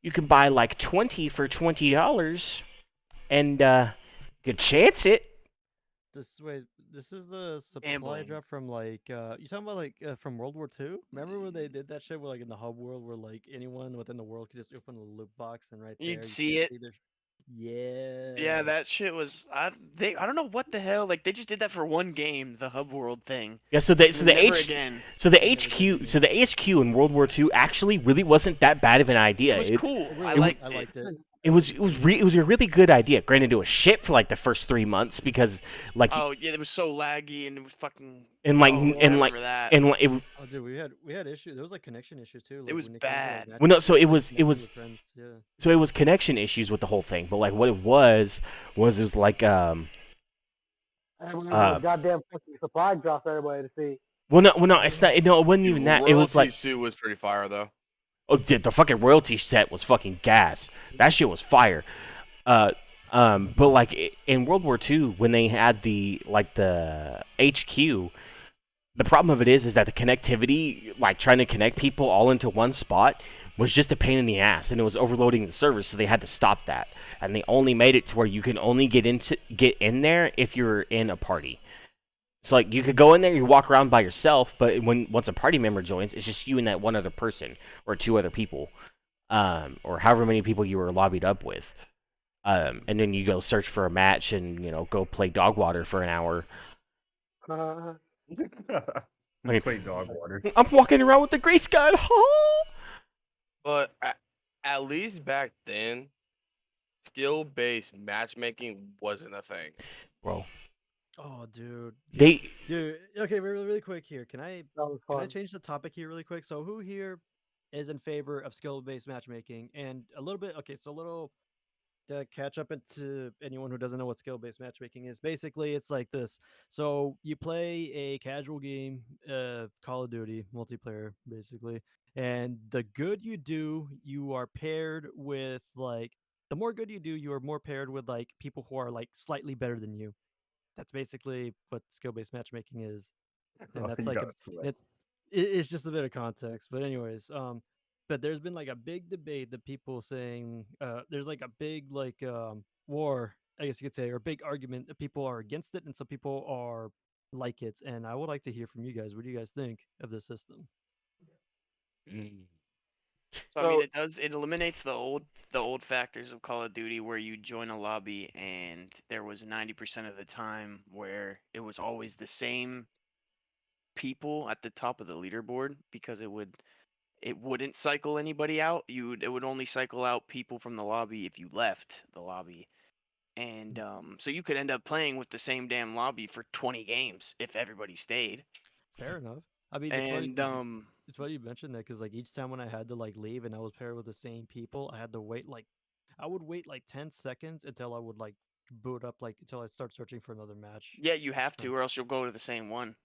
You can buy like 20 for $20, and you could chance it. This is the supply Gambling. drop from like you talking about like from World War II? Remember when they did that shit where like in the hub world where like anyone within the world could just open a loot box and right there You'd you see could it. see their yeah. Yeah, that shit was I don't know what the hell. Like they just did that for one game, the hub world thing. Yeah, so And then never again. the HQ in World War II actually really wasn't that bad of an idea. It was cool. It I really- liked I it. liked it. It was a really good idea. Granted, it was shit for like the first 3 months because like Oh yeah, it was so laggy and it was fucking. and like oh, and I like remember that. and like it, Oh dude, we had issues. There was like connection issues too. Like, was when it came to, like, bad. matching Well, no, so it friends, was- connecting was- with friends, yeah. so it was connection issues with the whole thing. But like what it was it was like Everyone goddamn fucking supply drops for everybody to see. no, it's not. No, it wasn't even that. It was like suit was pretty fire though. oh, the fucking royalty set was fucking gas. That shit was fire. But like in World War II, when they had the HQ, the problem of it is that the connectivity, like trying to connect people all into one spot, was just a pain in the ass, and it was overloading the servers, so they had to stop that. And they only made it to where you can only get in there if you're in a party. So like you could go in there, you walk around by yourself, but once a party member joins, it's just you and that one other person or two other people, or however many people you were lobbied up with. And then you go search for a match and go play dog water for an hour. Play dog water. I'm walking around with the grease gun. But at least back then, skill-based matchmaking wasn't a thing. Bro, Oh dude. they Dude, okay, really quick here. Can I That was Can I fun. change the topic here really quick? So who here is in favor of skill-based matchmaking? And a little bit, okay, so a little to catch up into anyone who doesn't know what skill-based matchmaking is. Basically, it's like this. So you play a casual game, Call of Duty multiplayer, basically. And the good you do, you are paired with like the more good you do, you are more paired with like people who are like slightly better than you. That's basically what skill-based matchmaking is. And that's You like gotta sweat. it's just a bit of context. But anyways, but there's been like a big debate that people saying there's like a big like war, I guess you could say, or big argument that people are against it and some people are like it. And I would like to hear from you guys. What do you guys think of this system? So I mean, it eliminates the old factors of Call of Duty where you join a lobby and there was 90% of the time where it was always the same people at the top of the leaderboard because it wouldn't cycle anybody out. It would only cycle out people from the lobby if you left the lobby. And so you could end up playing with the same damn lobby for 20 games if everybody stayed. Fair enough. I mean, And it's funny you mentioned that because like each time when I had to like leave and I was paired with the same people, I had to wait I would wait like 10 seconds until I would like boot up until I start searching for another match. yeah, you have to, or else you'll go to the same one.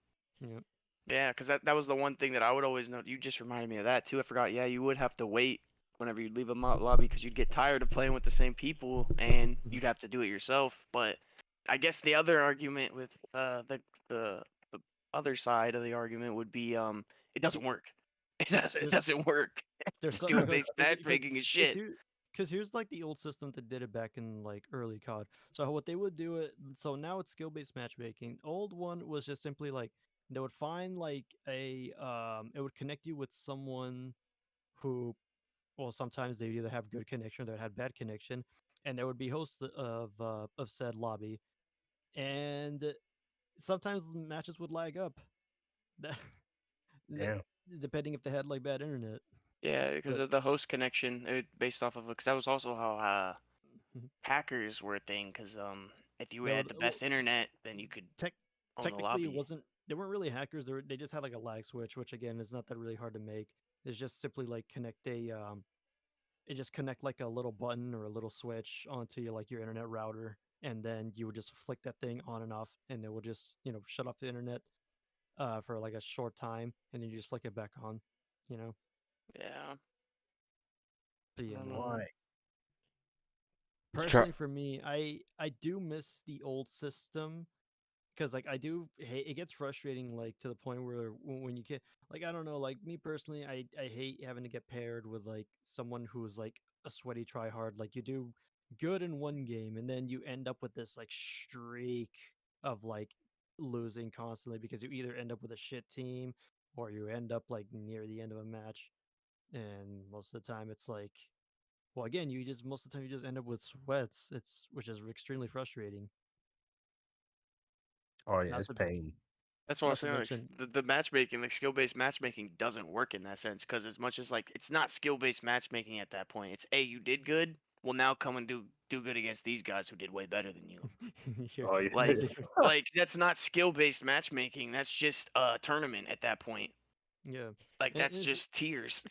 Yep. Yeah, because that was the one thing that I would always know. You just reminded me of that too. I forgot. Yeah, you would have to wait whenever you leave a lobby because you'd get tired of playing with the same people and you'd have to do it yourself. But I guess the other argument with the other side of the argument would be it doesn't work. It doesn't work. There's Skill-based matchmaking is shit. Because here's like the old system that did it back in like early COD. So what they would do it. So now it's skill-based matchmaking. Old one was just simply like they would find like a it would connect you with someone who, well, sometimes they either have good connection or they had bad connection, and there would be hosts of said lobby, and sometimes the matches would lag up. That- Damn. Depending if they had like bad internet. Yeah, because But- of the host connection, based off of it. Because that was also how Mhm. hackers were a thing. Because if you No, had the best internet, then you could Tech- own the Technically, lobby. it wasn't. They weren't really hackers. They just had like a lag switch, which again is not that really hard to make. It's just simply like connect a it just connect like a little button or a little switch onto your internet router, and then you would just flick that thing on and off, and it would just shut off the internet for like a short time, and then you just flick it back on. Yeah. But yeah, don't no. know. Why? Personally, for me, I do miss the old system because like I do hate it gets frustrating like to the point where when you get like I don't know like me personally I hate having to get paired with like someone who's like a sweaty tryhard. Like you do good in one game and then you end up with this like streak of like losing constantly because you either end up with a shit team or you end up like near the end of a match, and most of the time it's like, well, again, most of the time you just end up with sweats. Which is extremely frustrating. Oh yeah, Not it's to- pain. That's what I'm Not to saying. Like, mention- the matchmaking, like skill-based matchmaking, doesn't work in that sense. Because as much as like it's not skill-based matchmaking at that point, it's you did good. Well, now come and do good against these guys who did way better than you. You're- Oh yeah. Like, see- like that's not skill-based matchmaking. That's just a tournament at that point. yeah. Like And that's it's- just tiers.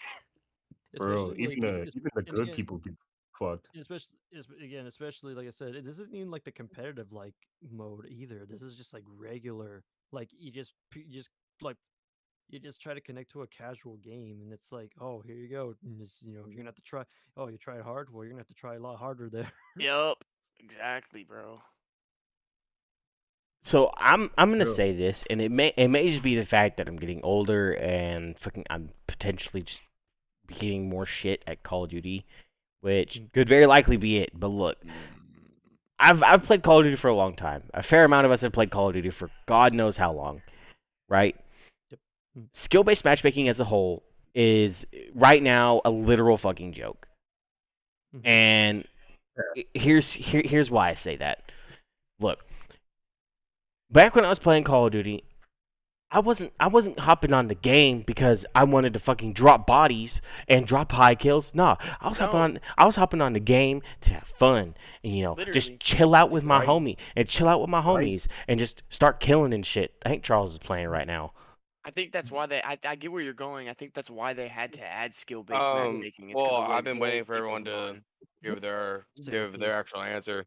Bro, Especially, like, even the es- even the and good again- people get fucked. especially like I said, this isn't even like the competitive like mode either. This is just like regular. Like you just try to connect to a casual game, and it's like, oh, here you go. And you're gonna have to try. Oh, you tried hard. Well, you're gonna have to try a lot harder there. Yup. Exactly, bro. So I'm gonna True. say this, and it may just be the fact that I'm getting older and fucking I'm potentially just getting more shit at Call of Duty, which could very likely be it. But look, I've played Call of Duty for a long time. A fair amount of us have played Call of Duty for God knows how long, right? Yep. Skill-based matchmaking as a whole is right now a literal fucking joke. Mhm. And here's why I say that. Look, back when I was playing Call of Duty, I wasn't hopping on the game because I wanted to fucking drop bodies and drop high kills. No, I was hopping on the game to have fun and Literally. just chill out with my Right. homie and chill out with my Right. homies and just start killing and shit. I think Charles is playing right now. I think that's why I get where you're going. I think that's why they had to add skill-based matchmaking. It's 'cause Well, of where I've been more waiting for people everyone have to gone. give their Say give it, their please. actual answer.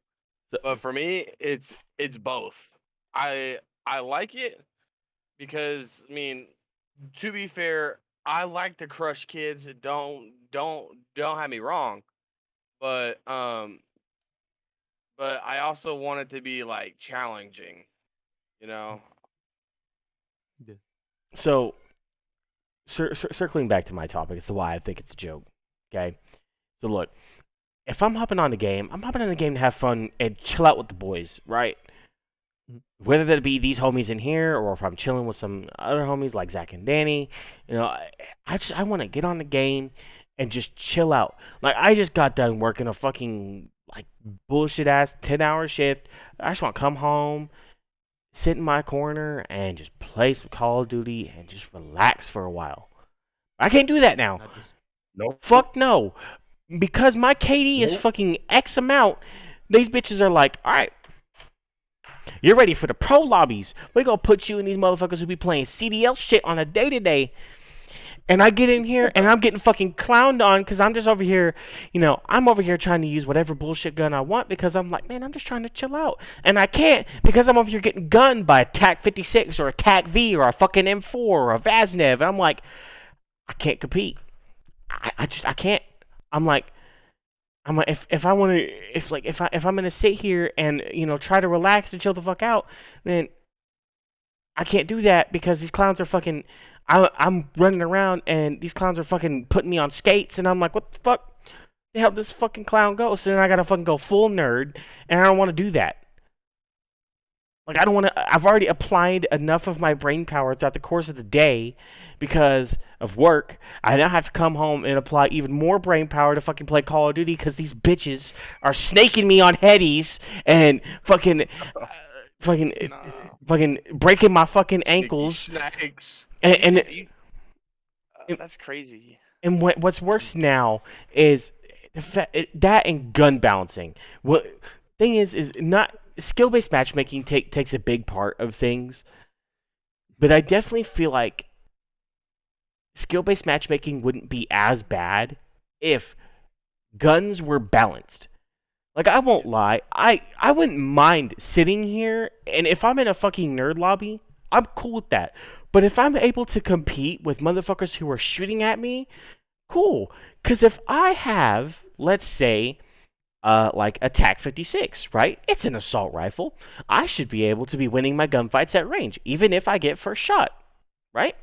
So- But for me, it's both. I like it because I mean, to be fair, I like to crush kids. Don't have me wrong, but I also want it to be like challenging, you know. So, circling back to my topic as to why I think it's a joke. Okay, so look, if I'm hopping on the game, I'm hopping on the game to have fun and chill out with the boys, right? Mhm. Whether that be these homies in here or if I'm chilling with some other homies like Zach and Danny, I want to get on the game and just chill out. Like I just got done working a fucking like bullshit ass 10-hour shift. I just want to come home, sit in my corner and just play some Call of Duty and just relax for a while. I can't do that now. Not just- Nope. Fuck no. Because my KD is Nope. fucking X amount. These bitches are like, alright, you're ready for the pro lobbies. We're gonna put you in these motherfuckers who be playing CDL shit on a day-to-day. And I get in here and I'm getting fucking clowned on because I'm just over here, I'm over here trying to use whatever bullshit gun I want because I'm like, man, I'm just trying to chill out. And I can't because I'm over here getting gunned by a TAC 56 or a TAC V or a fucking M4 or a Vaznev. And I'm like, I can't compete. I can't. I'm like, I'm like, if I want to, if I'm gonna sit here and try to relax and chill the fuck out, then I can't do that because these clowns are fucking. I'm running around and these clowns are fucking putting me on skates, and I'm like, what the fuck? The hell this fucking clown go? So then I gotta fucking go full nerd, and I don't want to do that. Like I don't want to. I've already applied enough of my brain power throughout the course of the day because of work. I now have to come home and apply even more brain power to fucking play Call of Duty because these bitches are snaking me on headies and fucking, No. fucking breaking my fucking Sneaky ankles. snakes. And If you- that's crazy. And what's worse now is that and gun balancing. What thing is not skill-based matchmaking takes a big part of things, but I definitely feel like skill-based matchmaking wouldn't be as bad if guns were balanced. Like I won't lie, I wouldn't mind sitting here, and if I'm in a fucking nerd lobby, I'm cool with that. But if I'm able to compete with motherfuckers who are shooting at me, cool. Because if I have, let's say, like a TAC 56, right? It's an assault rifle. I should be able to be winning my gunfights at range, even if I get first shot, right?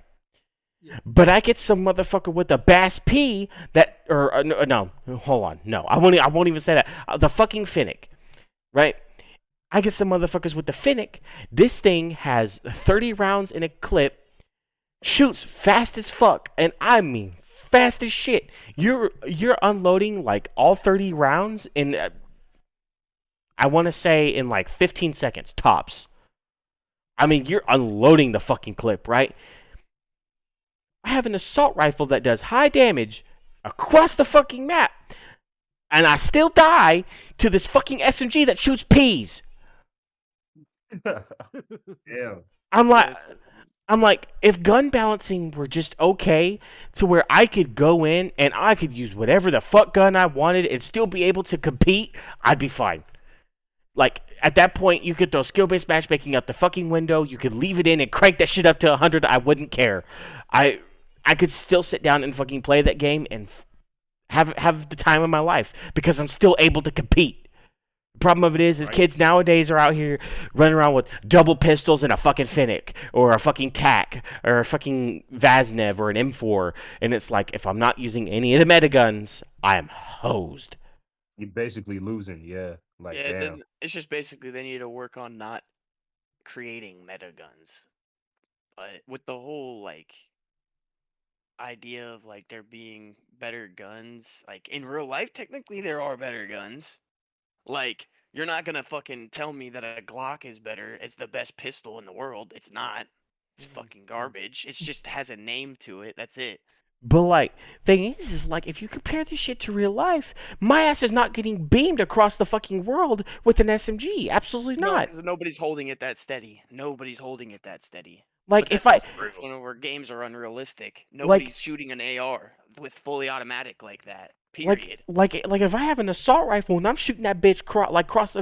Yeah. But I get some motherfucker with a Bass P that, or no, hold on, no, I won't even say that. The fucking Finnick, right? I get some motherfuckers with the Finnick. This thing has 30 rounds in a clip, shoots fast as fuck, and I mean fast as shit. You're unloading like all 30 rounds in I want to say in like 15 seconds tops. I mean, you're unloading the fucking clip, right? I have an assault rifle that does high damage across the fucking map, and I still die to this fucking SMG that shoots peas. Yeah. I'm like, if gun balancing were just okay to where I could go in and I could use whatever the fuck gun I wanted and still be able to compete, I'd be fine. Like, at that point, you could throw skill-based matchmaking out the fucking window. You could leave it in and crank that shit up to 100. I wouldn't care. I could still sit down and fucking play that game and have the time of my life because I'm still able to compete. The problem of it is Right. kids nowadays are out here running around with double pistols and a fucking Finnick or a fucking TAC or a fucking Vaznev or an M4, and it's like if I'm not using any of the meta guns, I am hosed. You're basically losing, yeah. Like Yeah, damn. then it's just basically they need to work on not creating meta guns. But with the whole like idea of like there being better guns, like in real life, technically there are better guns. Like you're not gonna fucking tell me that a Glock is better. It's the best pistol in the world. It's not. It's fucking garbage. It just has a name to it. That's it. But like, thing is like if you compare this shit to real life, my ass is not getting beamed across the fucking world with an SMG. Absolutely No, not. 'cause nobody's holding it that steady. Nobody's holding it that steady. Like But if that's I also where games are unrealistic. Nobody's shooting an AR with fully automatic like that. Period. like if I have an assault rifle and I'm shooting that bitch across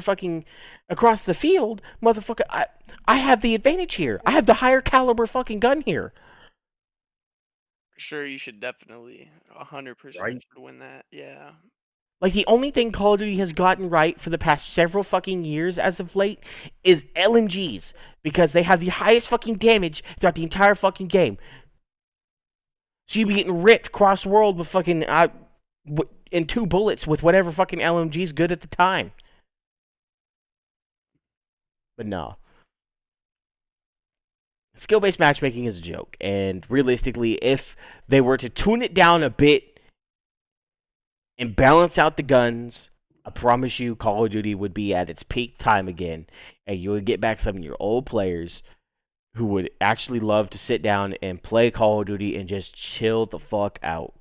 the field, motherfucker, I have the advantage here. I have the higher caliber fucking gun here. Sure, you should definitely 100% Right. should win that. Yeah. Like the only thing Call of Duty has gotten right for the past several fucking years as of late is LMGs because they have the highest fucking damage throughout the entire fucking game. So you be getting ripped cross world with fucking in 2 bullets with whatever fucking LMG's good at the time. But no. Skill-based matchmaking is a joke, and realistically, if they were to tune it down a bit and balance out the guns, I promise you Call of Duty would be at its peak time again, and you would get back some of your old players who would actually love to sit down and play Call of Duty and just chill the fuck out.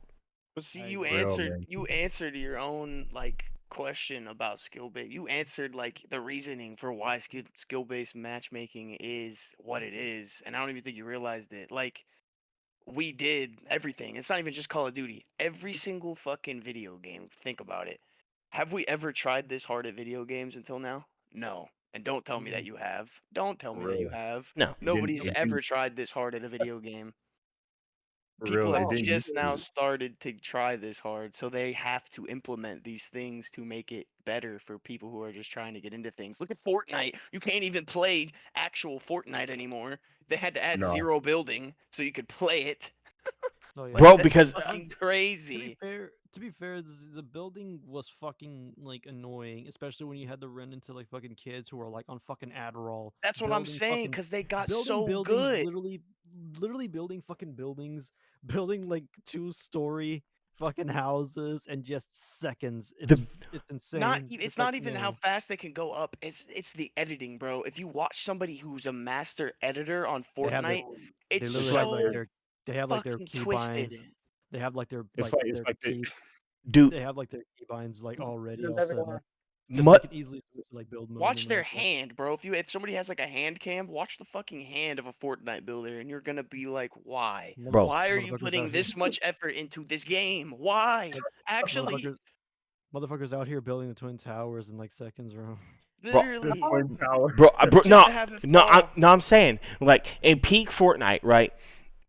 But see, I you agree. Real, answered man. you answered your own like question about skill base. You answered like the reasoning for why skill based matchmaking is what it is, and I don't even think you realized it. Like we did everything. It's not even just Call of Duty. Every single fucking video game. Think about it. Have we ever tried this hard at video games until now? No. And don't tell me that you have. Don't tell me that you Really. have. No. Nobody's Didn't- ever tried this hard at a video game. For people real. have And then just now YouTube. started to try this hard, so they have to implement these things to make it better for people who are just trying to get into things. Look at Fortnite. You can't even play actual Fortnite anymore. They had to add No. zero building so you could play it. Oh yeah. Like, Bro, that's because fucking To be crazy. fair, the building was fucking like annoying, especially when you had to run into like fucking kids who are like on fucking Adderall, That's what I'm building saying, fucking because they got building so buildings, good. literally building fucking buildings, building like 2-story fucking houses in just seconds. the It's insane. It's It's like not even how no, fast they can go up. It's the editing, bro. If you watch somebody who's a master editor on they have their Fortnite, they it's It's literally like have like so their they have like their fucking key twisted. binds. They have like it's their like the key. dude, They have like their key binds like already Does all set everyone? up. Just mu- like can easily switch to like build mode Watch and their like that. hand, bro. If somebody has like a hand cam, watch the fucking hand of a Fortnite builder, and you're gonna be like, why? Bro. Why are you Motherfuckers out putting here. this much effort into this game? Why? Actually, Motherfuckers out here building the twin towers in like seconds, bro. bro, literally, Twin Tower. bro, just no, to have it no, fall. I'm saying like in peak Fortnite, right?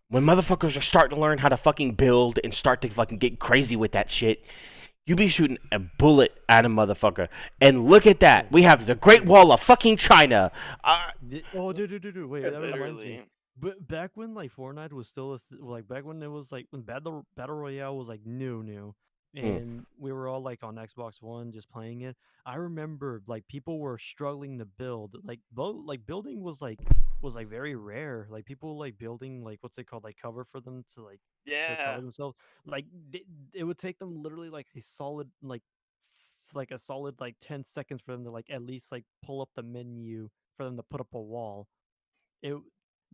When motherfuckers are starting to learn how to fucking build and start to fucking get crazy with that shit, you be shooting a bullet at a motherfucker. And look at that. We have the Great Wall of fucking China. Oh, dude, wait, that reminds me. Literally. But back when like Fortnite was still like back when it was like when Battle Royale was like new, and we were all like on Xbox One just playing it. I remember like people were struggling to build. Like building was like very rare. Like people like building like what's it called, like cover for them to like to Yeah. cover themselves. Like it would take them literally like a solid like a solid like 10 seconds for them to like at least like pull up the menu for them to put up a wall. It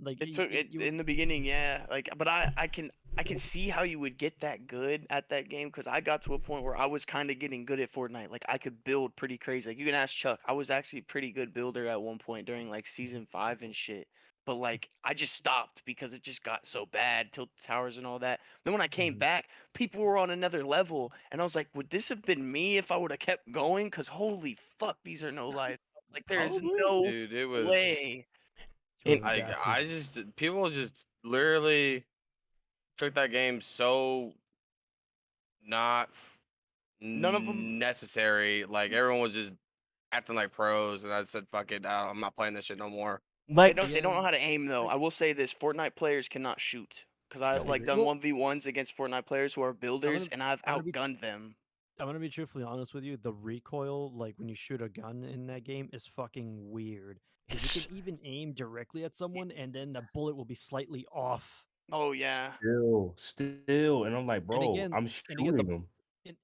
like It took it you in the beginning, yeah. Like, but I can see how you would get that good at that game because I got to a point where I was kind of getting good at Fortnite. Like, I could build pretty crazy. Like, you can ask Chuck. I was actually a pretty good builder at one point during like season 5 and shit. But like, I just stopped because it just got so bad, Tilt Towers and all that. Then when I came Mhm. back, people were on another level, and I was like, would this have been me if I would have kept going? Because holy fuck, these are no life. Like, there's Probably. no Dude, it was way. It's really like bad, I too. just people just literally took that game so not None of them. necessary. Like everyone was just acting like pros, and I said, "Fuck it, I'm not playing this shit no more." They Like, don't. They don't know Yeah, how to aim though. like I will say this: Fortnite players cannot shoot. Because I've they like re- done well, 1v1s against Fortnite players who are I'm builders, gonna and I've I'm gonna be outgunned them. I'm gonna be truthfully honest with you. The recoil, like when you shoot a gun in that game, is fucking weird. Because you it's can even aim directly at someone, and then the bullet will be slightly off. Oh yeah. Still. And I'm like, And bro, again, I'm and again, the shooting them.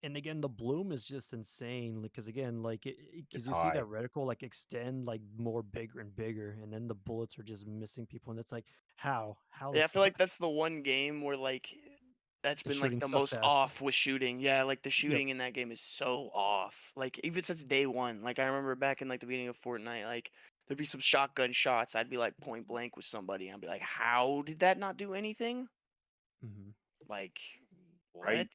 and again, the bloom is just insane. Because again, like It's because you see that high. reticle like extend like more bigger and bigger, and then the bullets are just missing people, and it's like how the Yeah, I feel like fuck that's the one game where like that's the been like shooting the sucks most ass. off with shooting. Yeah, like the Yep. shooting in that game is so off. Like even since day one. Like I remember back in like the beginning of Fortnite, like there'd be some shotgun shots. I'd be like point blank with somebody. I'd be like, how did that not do anything? Hmm. Like what? Right?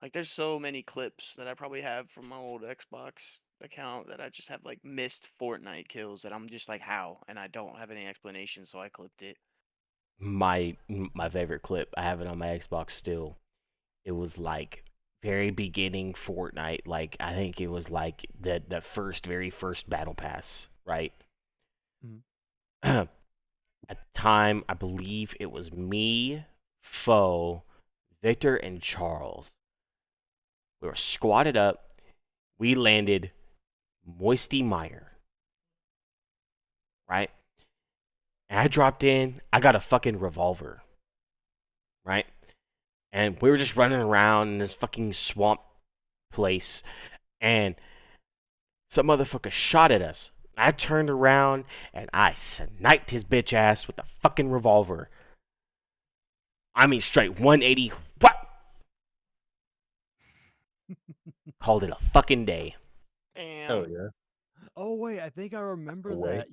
Like there's so many clips that I probably have from my old Xbox account that I just have like missed Fortnite kills that I'm just like how, and I don't have any explanation, so I clipped it. my favorite clip. I have it on my Xbox still. It was like very beginning Fortnite. Like I think it was like the very first battle pass, right? Mhm. At the time, I believe it was me, Foe, Victor, and Charles. We were squatted up. We landed Moisty Mire, right? And I dropped in. I got a fucking revolver, right? And we were just running around in this fucking swamp place, and some motherfucker shot at us. I turned around and I sniped his bitch ass with a fucking revolver. I mean, straight 180. What? Called it a fucking day. Hell Damn. yeah. Oh wait, I think I remember way. that.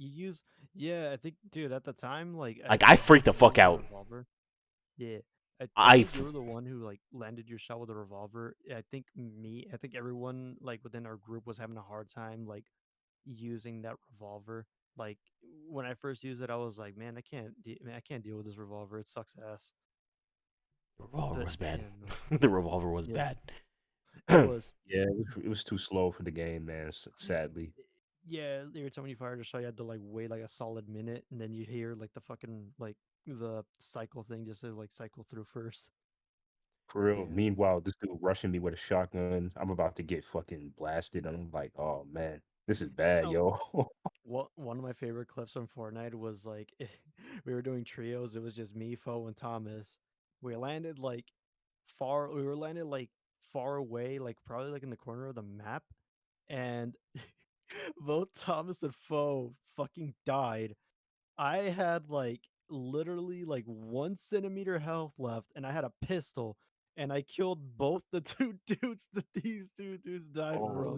Yeah, I think, dude, at the time, like Like, I think freaked the you fuck landed out. a revolver. Yeah, I I think f- you were the one who like landed your shot with a revolver. I think everyone like within our group was having a hard time like using that revolver. Like when I first used it, I was like, man, I can't deal with this revolver. It sucks ass. Revolver But, was bad. yeah, no. The revolver was Yeah. bad. It was. Yeah, it was too slow for the game, man. Sadly. Yeah, every time you fired a shot, you had to like wait like a solid minute, and then you hear like the fucking like the cycle thing just to like cycle through first. For real. Yeah. Meanwhile, this dude rushing me with a shotgun. I'm about to get fucking blasted. And I'm like, oh man, this is bad, Oh, yo. one of my favorite clips from Fortnite was like we were doing trios. It was just me, Foe, and Thomas. We landed like far. We were landed like far away, like probably like in the corner of the map, and both Thomas and Foe fucking died. I had like literally like 1 centimeter health left, and I had a pistol, and I killed both the two dudes that these two dudes died Oh, from.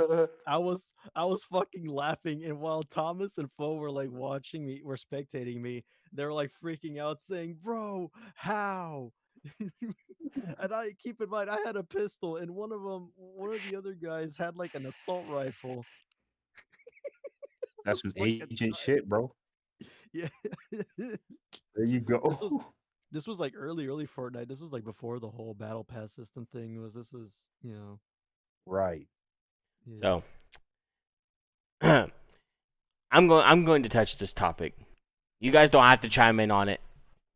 man. I was fucking laughing, and while Thomas and Fo were like watching me, were spectating me, they were like freaking out, saying, "Bro, how?" And I keep in mind, I had a pistol, and one of the other guys had like an assault rifle. That's Was some fucking agent shit, bro. yeah. There you go. This was like early Fortnite. This was like before the whole battle pass system thing was. This is Right. yeah. So I'm going to touch this topic. You guys don't have to chime in on it.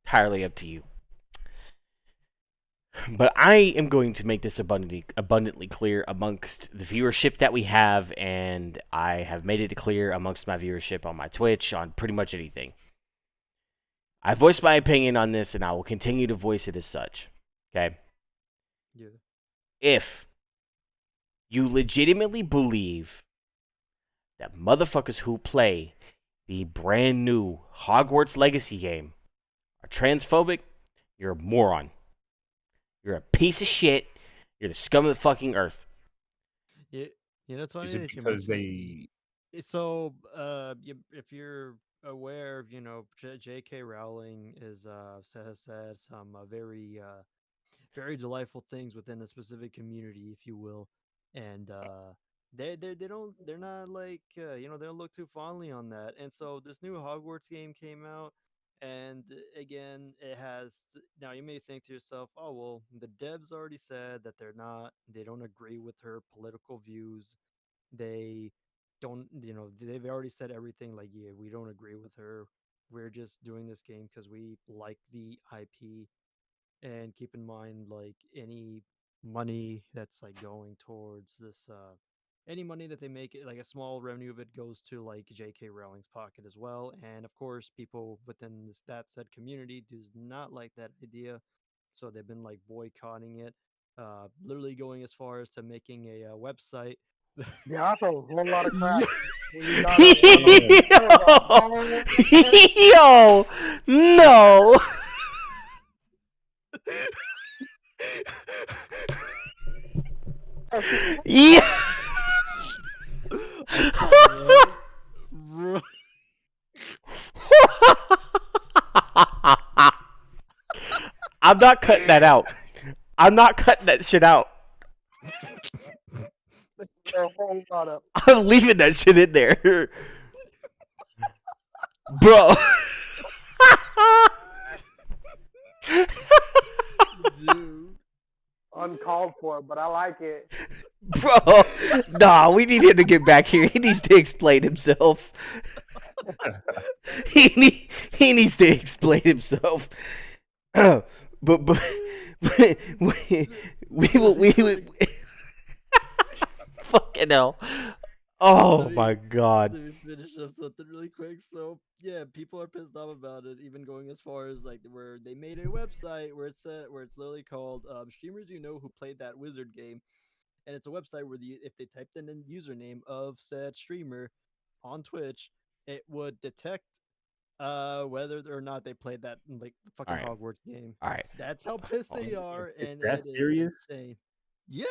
Entirely up to you. But I am going to make this abundantly clear amongst the viewership that we have, and I have made it clear amongst my viewership on my Twitch, on pretty much anything. I voiced my opinion on this, and I will continue to voice it as such. Okay? Yeah. If you legitimately believe that motherfuckers who play the brand new Hogwarts Legacy game are transphobic, you're a moron. You're a piece of shit. You're the scum of the fucking earth. Yeah. It's funny Is it that you because mentioned. they So, if you're aware, J.K. Rowling has said some very delightful things within a specific community, if you will, and they're not like they don't look too fondly on that. And so this new Hogwarts game came out, and again, it has now you may think to yourself, oh well, the devs already said that they don't agree with her political views. They don't, they've already said everything like, yeah, we don't agree with her. We're just doing this game because we like the IP. And keep in mind, like, any money that's like going towards this, any money that they make, like a small revenue of it goes to like J.K. Rowling's pocket as well. And of course, people within that said community does not like that idea, so they've been like boycotting it, literally going as far as to making a website. Yeah, that's a whole lot of crap. Yo, no. Yeah. I'm not cutting that out. I'm not cutting that shit out. I'm leaving that shit in there. Bro. Dude. Uncalled for, but I like it. Bro, nah, we need him to get back here. He needs to explain himself. He needs to explain himself. But we fucking hell. Oh my god. Let me finish up something really quick. So yeah, people are pissed off about it, even going as far as like where they made a website where it's literally called streamers who played that wizard game, and it's a website where if they typed in a username of said streamer on Twitch, it would detect whether or not they played that like fucking Alright. Hogwarts game. Alright. That's how pissed they are, It's and that it is serious? insane. Yeah,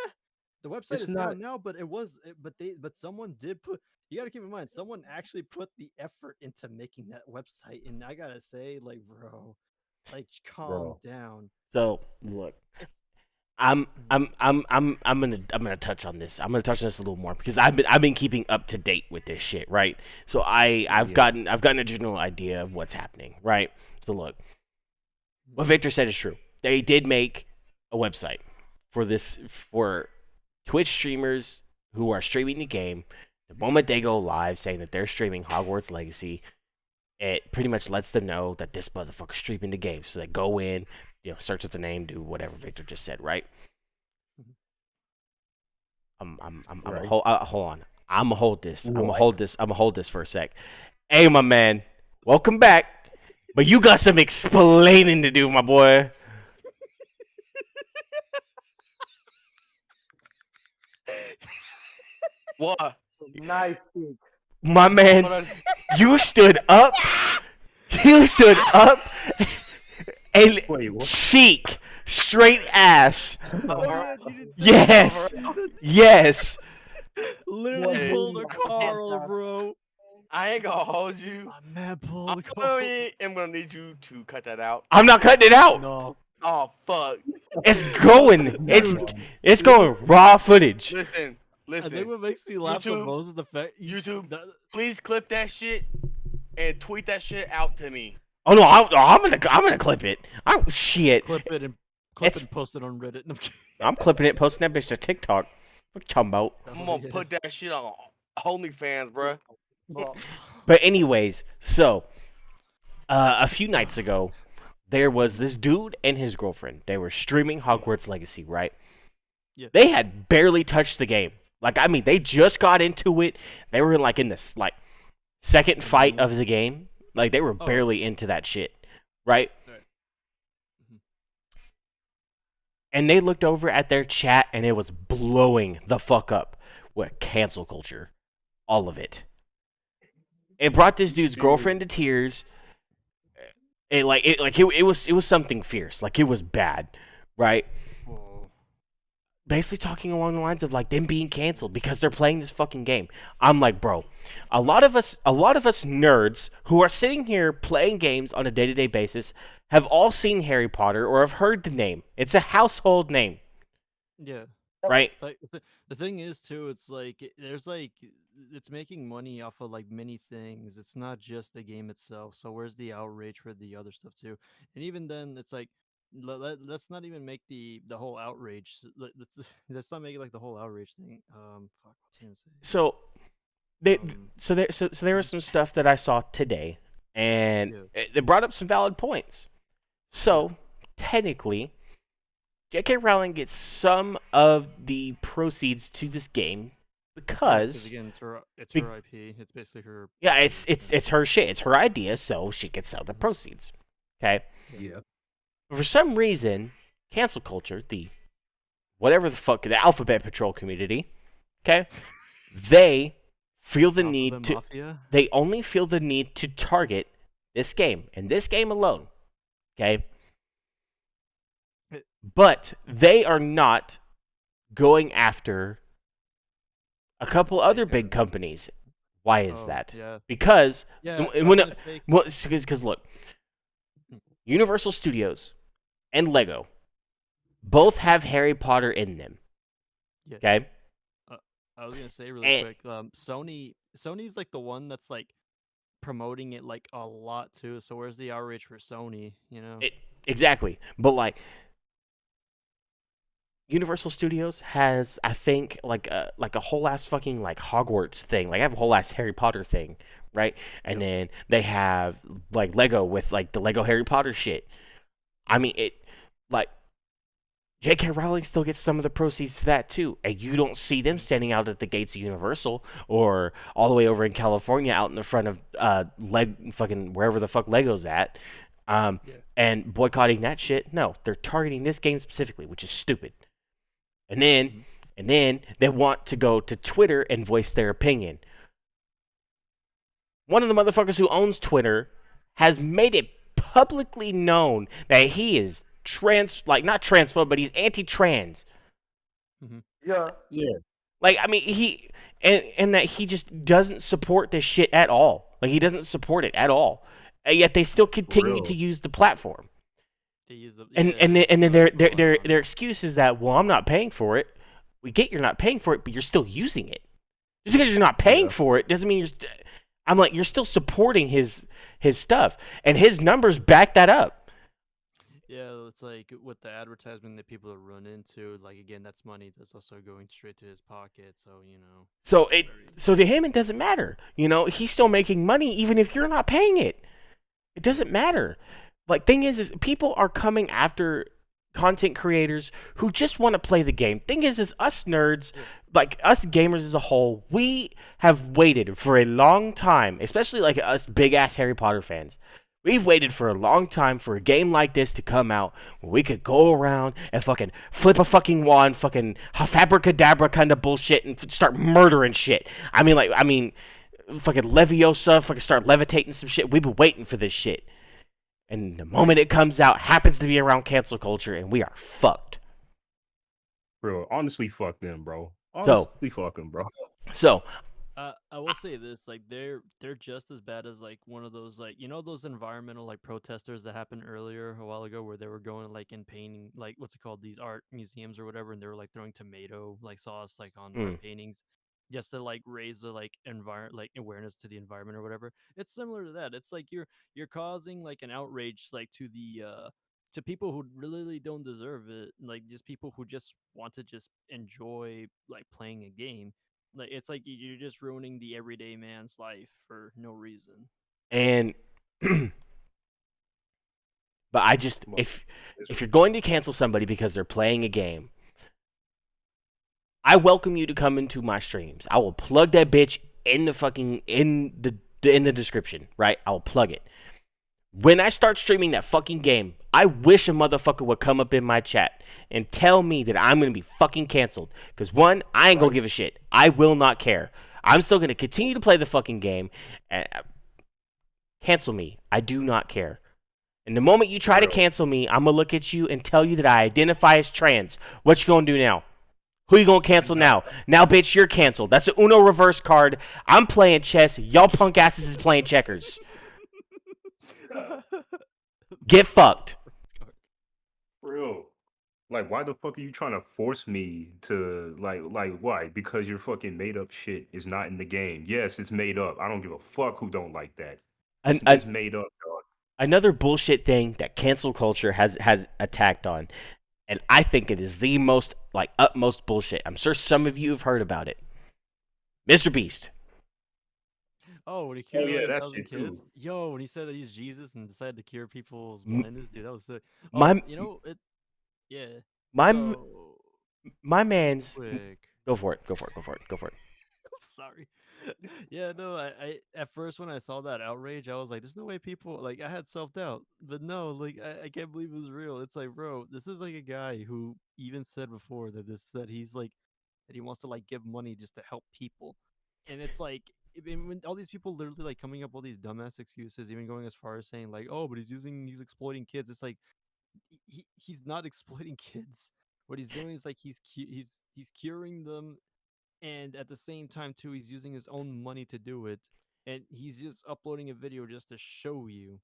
the website It's is not- down now, but but someone did put. You got to keep in mind, someone actually put the effort into making that website, and I gotta say, like, bro, like, calm down. So look, I'm gonna touch on this. I'm gonna touch on this a little more because I've been keeping up to date with this shit, right? So I've gotten a general idea of what's happening, right? So look, what Victor said is true. they did make a website for Twitch streamers who are streaming the game. The moment they go live saying that they're streaming Hogwarts Legacy, it pretty much lets them know that this motherfucker's streaming the game. So they go in, search up the name, do whatever Victor just said, right? I'm Right. hold on. I'm gonna hold this. I'm gonna Right. hold this. I'm gonna hold this for a sec. Hey, my man, welcome back. But you got some explaining to do, my boy. What? Nice speak. My man, Hold on. you stood up. You stood up and Wait, what? cheek straight ass. Oh, yeah, you did that. Yes, yes. Literally Hey. pulled a Carl, bro. I ain't gonna hold you. My man pulled I'm a Carl. gonna need you to cut that out. I'm not cutting it out. No. Oh fuck! It's going. It's going raw footage. Listen, I think listen. what makes me laugh the YouTube- most is the fact YouTube. that- Please clip that shit and tweet that shit out to me. Oh no, I'm gonna clip it. Shit. clip it and It's- post it on Reddit. No, I'm kidding. I'm clipping it, posting that bitch to TikTok. What you talking about? I'm gonna Yeah. put that shit on OnlyFans, bruh. Well, But anyways, so a few nights ago, there was this dude and his girlfriend. They were streaming Hogwarts Legacy, right? Yeah. They had barely touched the game. Like, I mean, they just got into it. They were like in this like second fight of the game. Like they were Oh. barely into that shit, right? Right. Mhm. And they looked over at their chat and it was blowing the fuck up with cancel culture. All of it. It brought this dude's girlfriend to tears. It was something fierce. Like it was bad, right? Basically talking along the lines of like them being canceled because they're playing this fucking game. I'm like, bro, a lot of us nerds who are sitting here playing games on a day-to-day basis have all seen Harry Potter or have heard the name. It's a household name, Yeah. right? Like the thing is too, it's like there's like it's making money off of like many things. It's not just the game itself. So where's the outrage for the other stuff too? And even then, it's like let's not even make the whole outrage. Let's not make it like the whole outrage thing. Fuck, what's I gonna say? So there was some stuff that I saw today, and Yeah. it brought up some valid points. So technically, J.K. Rowling gets some of the proceeds to this game because again, it's be- her IP. It's basically her. yeah, it's her shit. It's her idea, so she gets some of the proceeds. Okay. Yeah. For some reason, cancel culture, the whatever the fuck, the Alphabet Patrol community, okay, they feel the need Alphabet to. Mafia. They only feel the need to target this game and this game alone. Okay? But they are not going after a couple other big companies. Why is Oh, that? Yeah. Because Yeah. and I was when gonna say- well, because look, Universal Studios and Lego both have Harry Potter in them. Yeah. Okay? I was gonna say really And- quick. Sony's like the one that's like promoting it like a lot too. So where's the outrage for Sony? You know. Exactly. But like Universal Studios has, I think, like a whole ass fucking like Hogwarts thing. Like I have a whole ass Harry Potter thing, right? And then they have like Lego with like the Lego Harry Potter shit. I mean, it like J.K. Rowling still gets some of the proceeds to that too, and you don't see them standing out at the gates of Universal or all the way over in California out in the front of fucking wherever the fuck Lego's at, and boycotting that shit. No, they're targeting this game specifically, which is stupid. And then they want to go to Twitter and voice their opinion. One of the motherfuckers who owns Twitter has made it publicly known that he is not transphobe, but he's anti-trans. yeah. Yeah. Like, I mean, and that he just doesn't support this shit at all. Like, he doesn't support it at all. And yet they still continue Real. to use the platform. They use the, And yeah, and then, and then so their it's their going on. their excuse is that, well, I'm not paying for it. We get you're not paying for it, but you're still using it. Just because you're not paying Yeah. for it doesn't mean you're. I'm like, you're still supporting his stuff, and his numbers back that up. Yeah, it's like with the advertisement that people run into, like again, that's money that's also going straight to his pocket. So So it's it very so to him it doesn't matter. He's still making money even if you're not paying it. It doesn't matter. Like thing is people are coming after content creators who just want to play the game. Thing is us nerds, like us gamers as a whole, we have waited for a long time, especially like us big ass Harry Potter fans. We've waited for a long time for a game like this to come out where we could go around and fucking flip a fucking wand, fucking fabricadabra kind of bullshit and start murdering shit. Fucking Leviosa, fucking start levitating some shit. We've been waiting for this shit. And the moment it comes out happens to be around cancel culture, and we are fucked. Bro, honestly, fuck them, bro. So- Honestly, fuck them, bro. So, I will say this, like they're just as bad as like one of those like those environmental like protesters that happened earlier a while ago where they were going like and painting like what's it called, these art museums or whatever, and they were like throwing tomato like sauce like on art paintings just to like raise the like awareness to the environment or whatever. It's similar to that. It's like you're causing like an outrage like to the to people who really don't deserve it, like just people who just want to just enjoy like playing a game. Like it's like you're just ruining the everyday man's life for no reason. and but I just if you're going to cancel somebody because they're playing a game, I welcome you to come into my streams. I will plug that bitch in the fucking in the description, right? I will plug it. When I start streaming that fucking game, I wish a motherfucker would come up in my chat and tell me that I'm going to be fucking canceled. Because one, I ain't going to give a shit. I will not care. I'm still going to continue to play the fucking game. And cancel me. I do not care. And the moment you try to cancel me, I'm going to look at you and tell you that I identify as trans. What you going to do now? Who you going to cancel now? Now, bitch, you're canceled. That's an Uno reverse card. I'm playing chess. Y'all punk asses is playing checkers. Get fucked. Real. Like, why the fuck are you trying to force me to like why? Because your fucking made up shit is not in the game. Yes, it's made up. I don't give a fuck who don't like that. It's made up, dog. Another bullshit thing that cancel culture has attacked on, and I think it is the most like utmost bullshit. I'm sure some of you have heard about it. Mr. Beast. Oh, when he cured yeah, like, that 1,000 shit kids. too. Yo, when he said that he's Jesus and decided to cure people's blindness, dude, that was sick. Oh, My yeah. my So my man's quick. go for it. I'm sorry. Yeah, no, I at first when I saw that outrage, I was like, there's no way people like I had self-doubt. But no, like I can't believe it was real. It's like, bro, this is like a guy who even said before that he's like that he wants to like give money just to help people. And it's like when all these people literally like coming up with all these dumbass excuses, even going as far as saying like, oh, but he's exploiting kids. It's like he's not exploiting kids. What he's doing is like he's curing them, and at the same time too he's using his own money to do it, and he's just uploading a video just to show you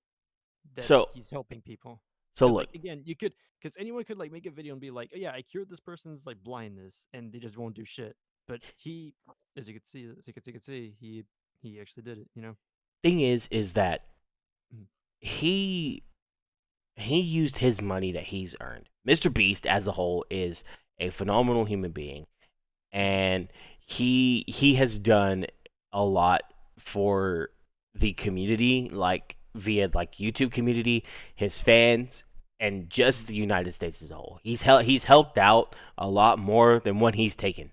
that So- he's helping people. So 'Cause, look, like, again, you could, because anyone could like make a video and be like, oh, yeah, I cured this person's like blindness, and they just won't do shit. But he, as you could see, he actually did it. thing is that Mhm. he used his money that he's earned. Mr. Beast as a whole is a phenomenal human being, and he has done a lot for the community, like via like YouTube community, his fans, and just the United States as a whole. He's helped out a lot more than what he's taken.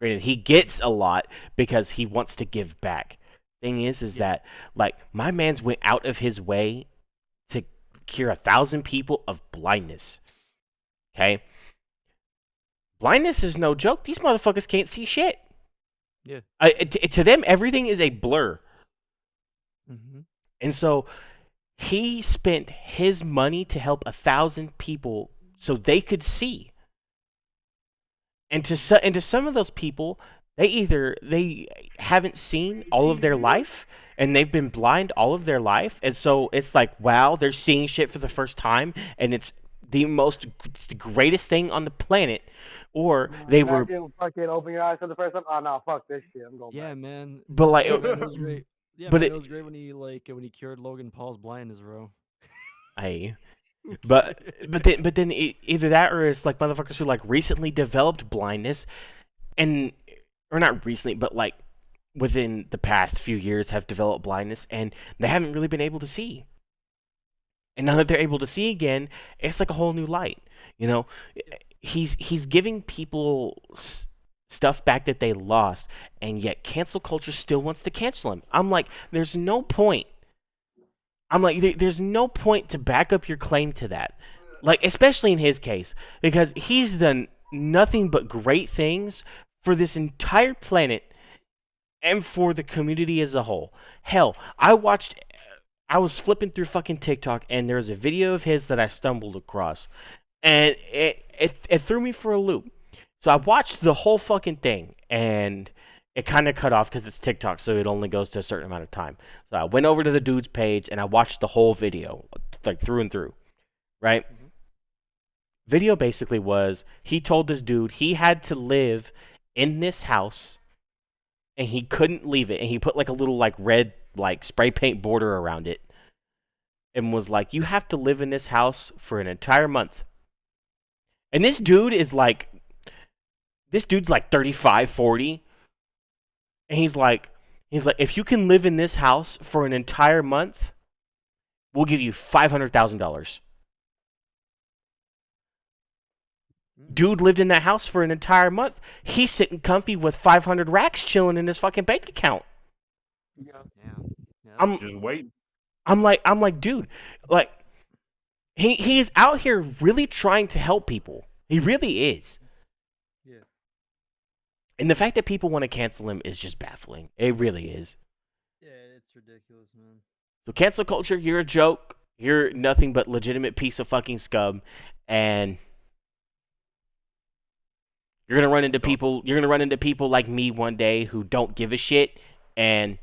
Granted, he gets a lot because he wants to give back. Thing is that like my man's went out of his way to cure 1,000 people of blindness. Okay, blindness is no joke. These motherfuckers can't see shit. Yeah. To them, everything is a blur. Mm-hmm. And so he spent his money to help 1,000 people so they could see. And to some of those people, they haven't seen all of their life, and they've been blind all of their life, and so it's like, wow, they're seeing shit for the first time, and it's the greatest thing on the planet. Or they were, fucking open your eyes for the first time. Oh no, fuck this shit. I'm going Yeah, back. man. but like, Yeah, man, it was great. Yeah, But man, it- it was great when he cured Logan Paul's blindness, bro. I But then either that or it's like motherfuckers who like recently developed blindness and or not recently, but like within the past few years have developed blindness and they haven't really been able to see. And now that they're able to see again, it's like a whole new light. You know, he's giving people stuff back that they lost, and yet cancel culture still wants to cancel him. I'm like, there's no point. I'm like, there's no point to back up your claim to that. Like, especially in his case, because he's done nothing but great things for this entire planet and for the community as a whole. Hell, I was flipping through fucking TikTok and there was a video of his that I stumbled across, and it threw me for a loop. So I watched the whole fucking thing, and it kind of cut off because it's TikTok, so it only goes to a certain amount of time. So I went over to the dude's page and I watched the whole video, like through and through, right? Video basically was he told this dude he had to live in this house and he couldn't leave it, and he put like a little like red like spray paint border around it and was like, you have to live in this house for an entire month. And this dude's like 35, 40. And he's like, if you can live in this house for an entire month, we'll give you $500,000. Dude lived in that house for an entire month. He's sitting comfy with 500 racks chilling in his fucking bank account. Yeah. Yeah. Just wait. I'm like, dude, like, he is out here really trying to help people. He really is. Yeah. And the fact that people want to cancel him is just baffling. It really is. Yeah, it's ridiculous, man. So cancel culture, you're a joke. You're nothing but legitimate piece of fucking scum, and you're gonna run into people. You're gonna run into people like me one day who don't give a shit, and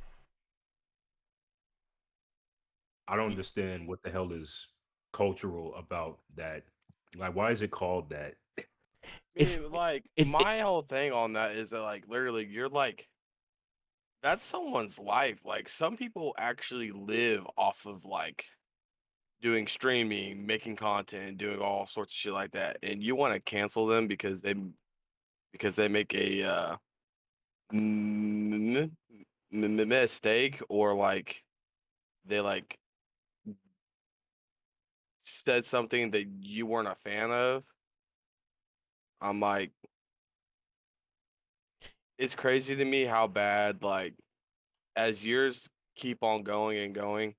I don't understand what the hell is cultural about that. Like, why is it called that? It's- like it's- my whole thing on that is that like literally you're like that's someone's life. Like some people actually live off of like doing streaming, making content, doing all sorts of shit like that, and you want to cancel them because they make a mistake or like they like said something that you weren't a fan of. I'm like, it's crazy to me how bad like as years keep on going and going,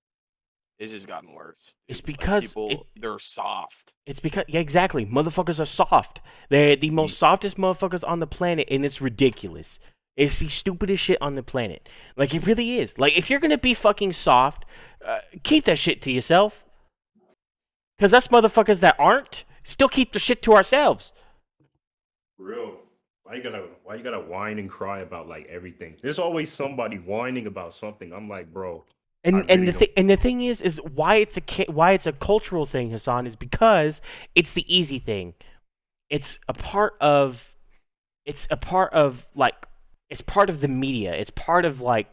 it's just gotten worse. It's dude. Like, because people they're soft. It's because, yeah, exactly. Motherfuckers are soft. They're the most softest motherfuckers on the planet, and it's ridiculous. It's the stupidest shit on the planet. Like, it really is. Like, if you're gonna be fucking soft, keep that shit to yourself. Because us motherfuckers that aren't, still keep the shit to ourselves. Real. Why you gotta whine and cry about like everything? There's always somebody whining about something. I'm like, bro. And I really and the thing is why it's a cultural thing, Hassan, is because it's the easy thing. It's a part of like it's part of the media. It's part of like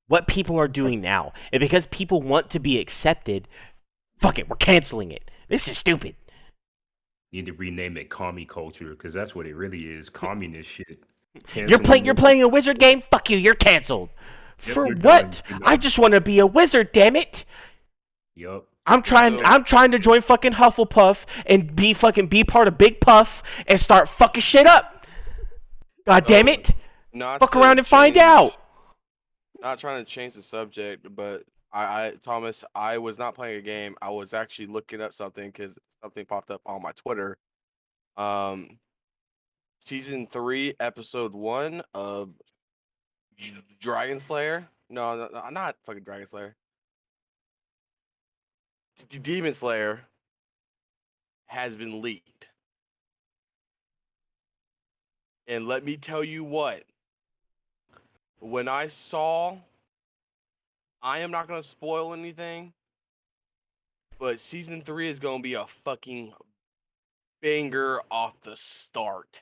what people are doing now. And because people want to be accepted, fuck it, we're canceling it. This is stupid. need to rename it commie culture because that's what it really is. Communist shit. You're playing a wizard game? Fuck you, you're canceled. Yep, For you're what? done. I just want to be a wizard, damn it. Yup. I'm trying to join fucking Hufflepuff and be part of Big Puff and start fucking shit up. God damn it. Not Fuck to around and find change- out. Not trying to change the subject, but I Thomas, I was not playing a game. I was actually looking up something because something popped up on my Twitter. Season 3, episode 1 of Dragon Slayer. No, not fucking Dragon Slayer. Demon Slayer has been leaked. And let me tell you what. When I saw, I am not going to spoil anything, but season 3 is going to be a fucking banger off the start.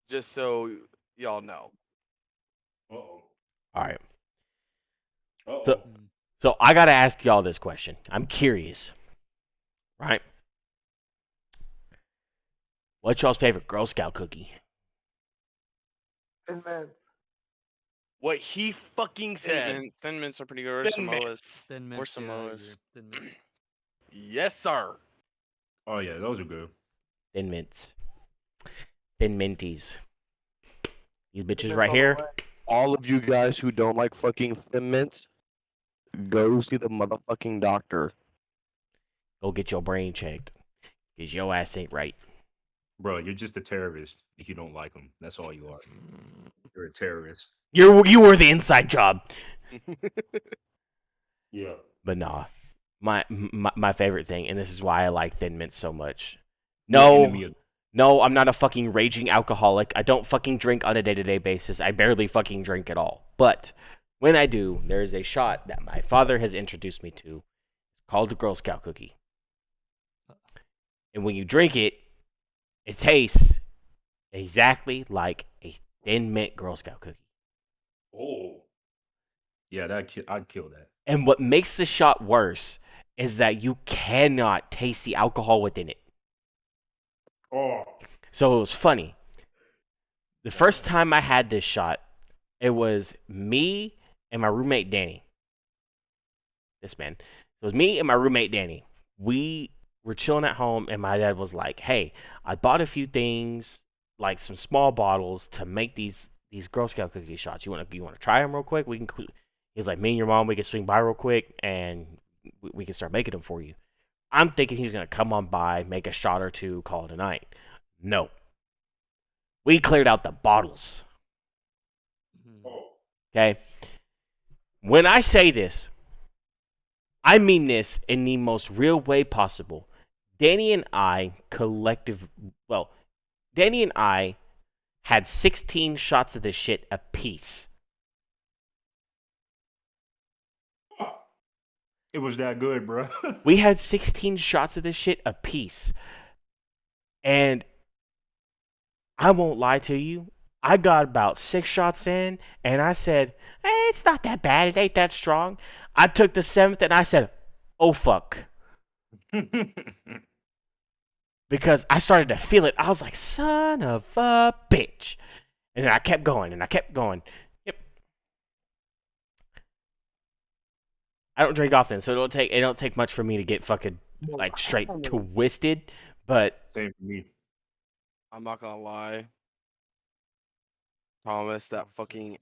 Just so y'all know. Uh-oh. All right. Uh-oh. So So I gotta ask y'all this question. I'm curious, right? What's y'all's favorite Girl Scout cookie? Thin Mints. What he fucking said. Thin Mints are pretty good. Or Thin Samoas. Mints. Thin Or Mints, yeah, I Samoas. agree. Thin Mints. Yes, sir. Oh yeah, those are good. Thin Mints. Thin Minties. These bitches Mints right all the here. way. All of you guys who don't like fucking Thin Mints, go see the motherfucking doctor. Go get your brain checked. Cause your ass ain't right. Bro, you're just a terrorist if you don't like them. That's all you are. You're a terrorist. You were the inside job. Yeah. But nah. My favorite thing, and this is why I like Thin Mints so much. You're an No. enemy of- No, I'm not a fucking raging alcoholic. I don't fucking drink on a day-to-day basis. I barely fucking drink at all. But when I do, there is a shot that my father has introduced me to called the Girl Scout cookie. And when you drink it, it tastes exactly like a Thin Mint Girl Scout cookie. Oh. Yeah, I'd kill that. And what makes the shot worse is that you cannot taste the alcohol within it. Oh. So it was funny. The first time I had this shot, it was me and my roommate Danny. This man. It was me and my roommate Danny. We were chilling at home, and my dad was like, "Hey, I bought a few things, like some small bottles, to make these Girl Scout cookie shots. You want to try them real quick? We can." He's like, "Me and your mom, we can swing by real quick, and we can start making them for you." I'm thinking he's gonna come on by, make a shot or two, call it a night. No. We cleared out the bottles. Okay? When I say this, I mean this in the most real way possible. Danny and I had 16 shots of this shit apiece. It was that good, bro. We had 16 shots of this shit apiece. And I won't lie to you. I got about 6 shots in, and I said, it's not that bad. It ain't that strong. I took the 7th, and I said, oh, fuck. Because I started to feel it. I was like, son of a bitch. And then I kept going, and I kept going. Yep. I don't drink often, so it don't take much for me to get fucking like straight twisted. But Same for me. I'm not gonna lie. Thomas, that fucking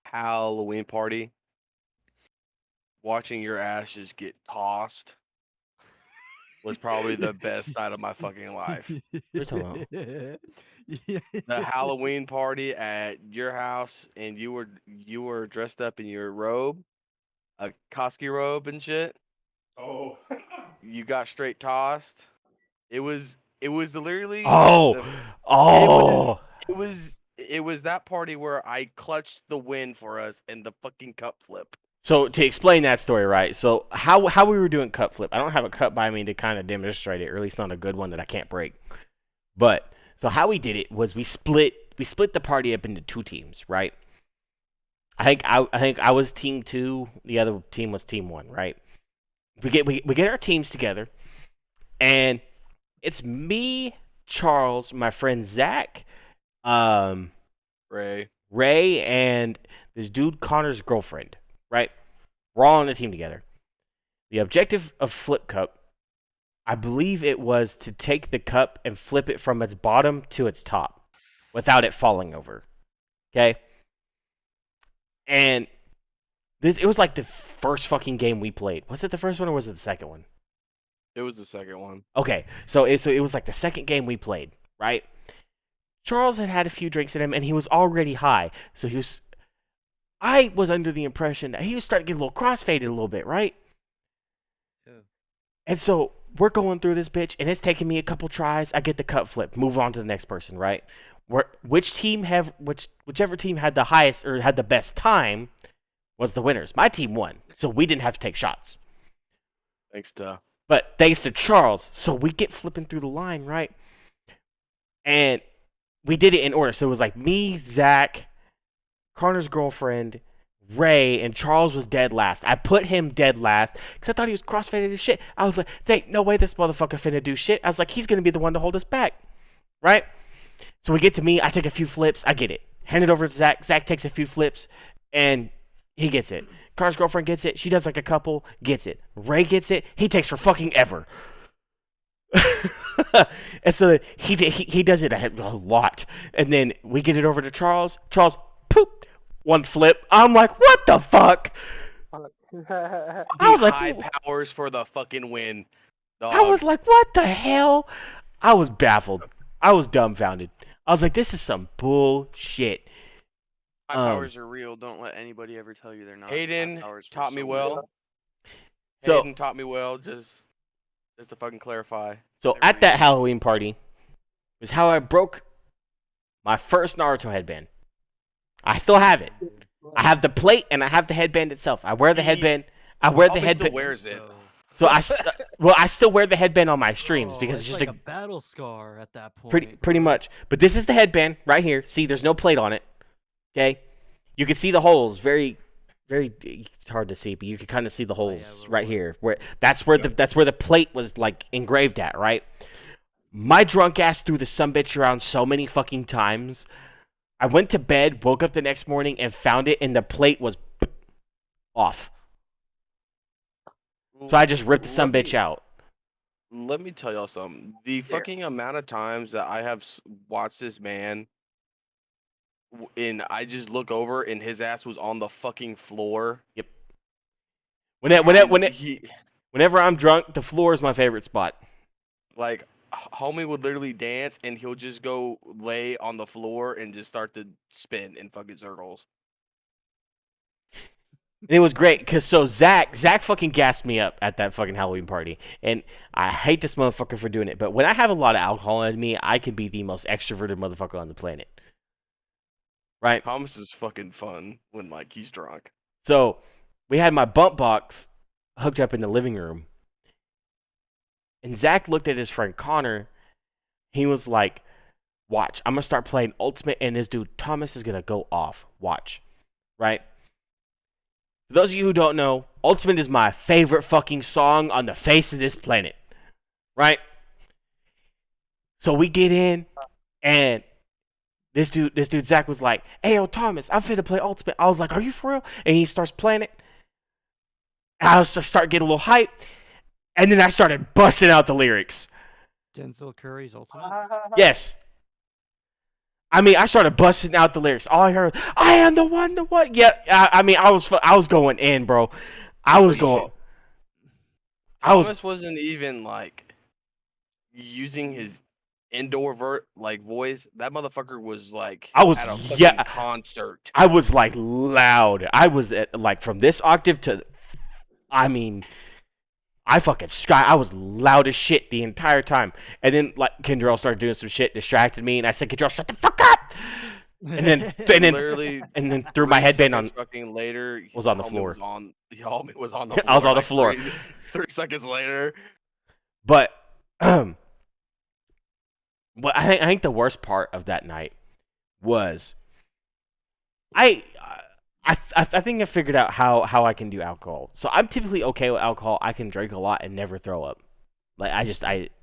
Halloween party, watching your ass just get tossed was probably the best night of my fucking life. what are you talking about? The Halloween party at your house, and you were dressed up in your robe, a Koski robe and shit. Oh. You got straight tossed. It was literally it was that party where I clutched the win for us in the fucking cup flip. So to explain that story, right? So how we were doing cup flip. I don't have a cup by me to kind of demonstrate it, or at least not a good one that I can't break. But so how we did it was we split the party up into 2 teams, right? I think I was team 2, the other team was team 1, right? We get our teams together, and it's me, Charles, my friend Zach, Ray, and this dude Connor's girlfriend, right? We're all on a team together. The objective of Flip Cup, I believe it was to take the cup and flip it from its bottom to its top without it falling over. Okay? And it was like the first fucking game we played. Was it the first one or was it the second one? it was the second one. Okay, so it was like the second game we played, right? Charles had a few drinks in him, and he was already high. So I was under the impression that he was starting to get a little crossfaded a little bit, right? Yeah. And so we're going through this bitch, and it's taking me a couple tries. I get the cup flip, move on to the next person, right? Whichever team had the highest or had the best time was the winners. My team won, so we didn't have to take shots. Thanks to But thanks to Charles, so we get flipping through the line, right? And we did it in order. So it was like me, Zach, Connor's girlfriend, Ray, and Charles was dead last. I put him dead last because I thought he was crossfaded as shit. I was like, there ain't no way this motherfucker finna do shit. I was like, he's gonna be the one to hold us back, right? So we get to me. I take a few flips. I get it. Hand it over to Zach. Zach takes a few flips, and he gets it. Connor's girlfriend gets it. She does like a couple, gets it. Ray gets it. He takes for fucking ever. And so he does it a lot. And then we get it over to Charles. Charles, poop, one flip. I'm like, what the fuck? I was like, high powers for the fucking win. Dog. I was like, what the hell? I was baffled. I was dumbfounded. I was like, this is some bullshit. High powers are real. Don't let anybody ever tell you they're not. High Hayden powers are taught me so well. real. So- Hayden taught me well. Just to fucking clarify. So They're at that real. Halloween party was how I broke my first Naruto headband. I still have it. I have the plate and I have the headband itself. I wear the He headband. I wear the Probably still headband. wears it. So I still wear the headband on my streams because it's just like a battle scar at that point. pretty much. But this is the headband right here. See, there's no plate on it. Okay, you can see the holes. Very. It's hard to see, but you can kind of see the holes little right ones. here. Where that's where the plate was like engraved at, right? My drunk ass threw the sumbitch around so many fucking times. I went to bed, woke up the next morning, and found it, and the plate was off. So I just ripped the sumbitch out. Let me tell y'all something. The fucking amount of times that I have watched this man, and I just look over and his ass was on the fucking floor. Whenever I'm drunk, the floor is my favorite spot. Like, homie would literally dance and he'll just go lay on the floor and just start to spin in fucking circles. And it was great because Zach fucking gassed me up at that fucking Halloween party, and I hate this motherfucker for doing it. But when I have a lot of alcohol in me, I can be the most extroverted motherfucker on the planet, right? Thomas is fucking fun when like he's drunk. So we had my bump box hooked up in the living room, and Zach looked at his friend Connor. He was like, "Watch, I'm gonna start playing Ultimate, and this dude Thomas is gonna go off. Watch, right?" For those of you who don't know, Ultimate is my favorite fucking song on the face of this planet, right? So we get in, and this dude Zach was like, "Hey, yo, Thomas, I'm finna play Ultimate." I was like, "Are you for real?" And he starts playing it. I start getting a little hype, and then I started busting out the lyrics. Denzel Curry's ultimate. Yes. I mean, I started busting out the lyrics. All I heard, "I am the one, the one." Yeah, I mean, I was going in, bro. I was going. Thomas wasn't even like using his indoor voice. That motherfucker was like I was- at a fucking yeah. concert. I was like loud. I was at, like from this octave to, I mean, I was loud as shit the entire time. And then like Kendrell started doing some shit, distracted me, and I said, "Kendrell, shut the fuck up!" And then Literally, threw my 3 headband on. seconds fucking later Was on the homie floor. The homie was on the floor. I was on the like, floor. 3 seconds later. But but I think the worst part of that night was I think I figured out how I can do alcohol. So I'm typically okay with alcohol. I can drink a lot and never throw up. Like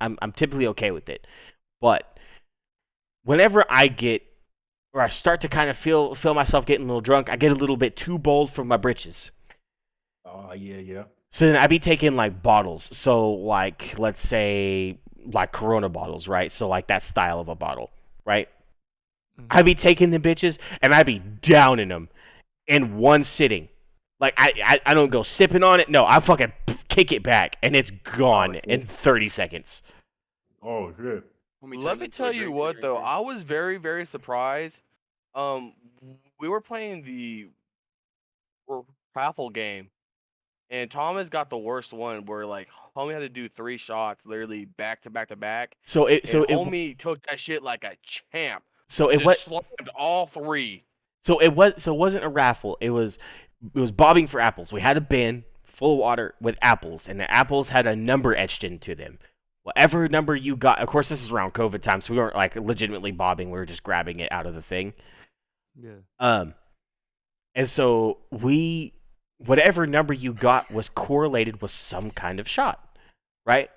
I'm typically okay with it. But whenever I get or I start to kind of feel myself getting a little drunk, I get a little bit too bold for my britches. Oh yeah. So then I'd be taking like bottles. So like let's say like Corona bottles, right? So like that style of a bottle, right? I'd be taking the bitches and I'd be downing them in one sitting. Like I don't go sipping on it. No, I fucking kick it back and it's gone in 30 seconons. Oh shit. Let me tell you what though, I was very, very surprised. We were playing the raffle game, and Thomas got the worst one where like homie had to do 3 shots, literally back to back to back. So homie took that shit like a champ. it Just slammed all 3. it wasn't a raffle. It was bobbing for apples. We had a bin full of water with apples, and the apples had a number etched into them. Whatever number you got, of course, this is around COVID time, so we weren't like legitimately bobbing. We were just grabbing it out of the thing. Yeah. And so whatever number you got was correlated with some kind of shot, right?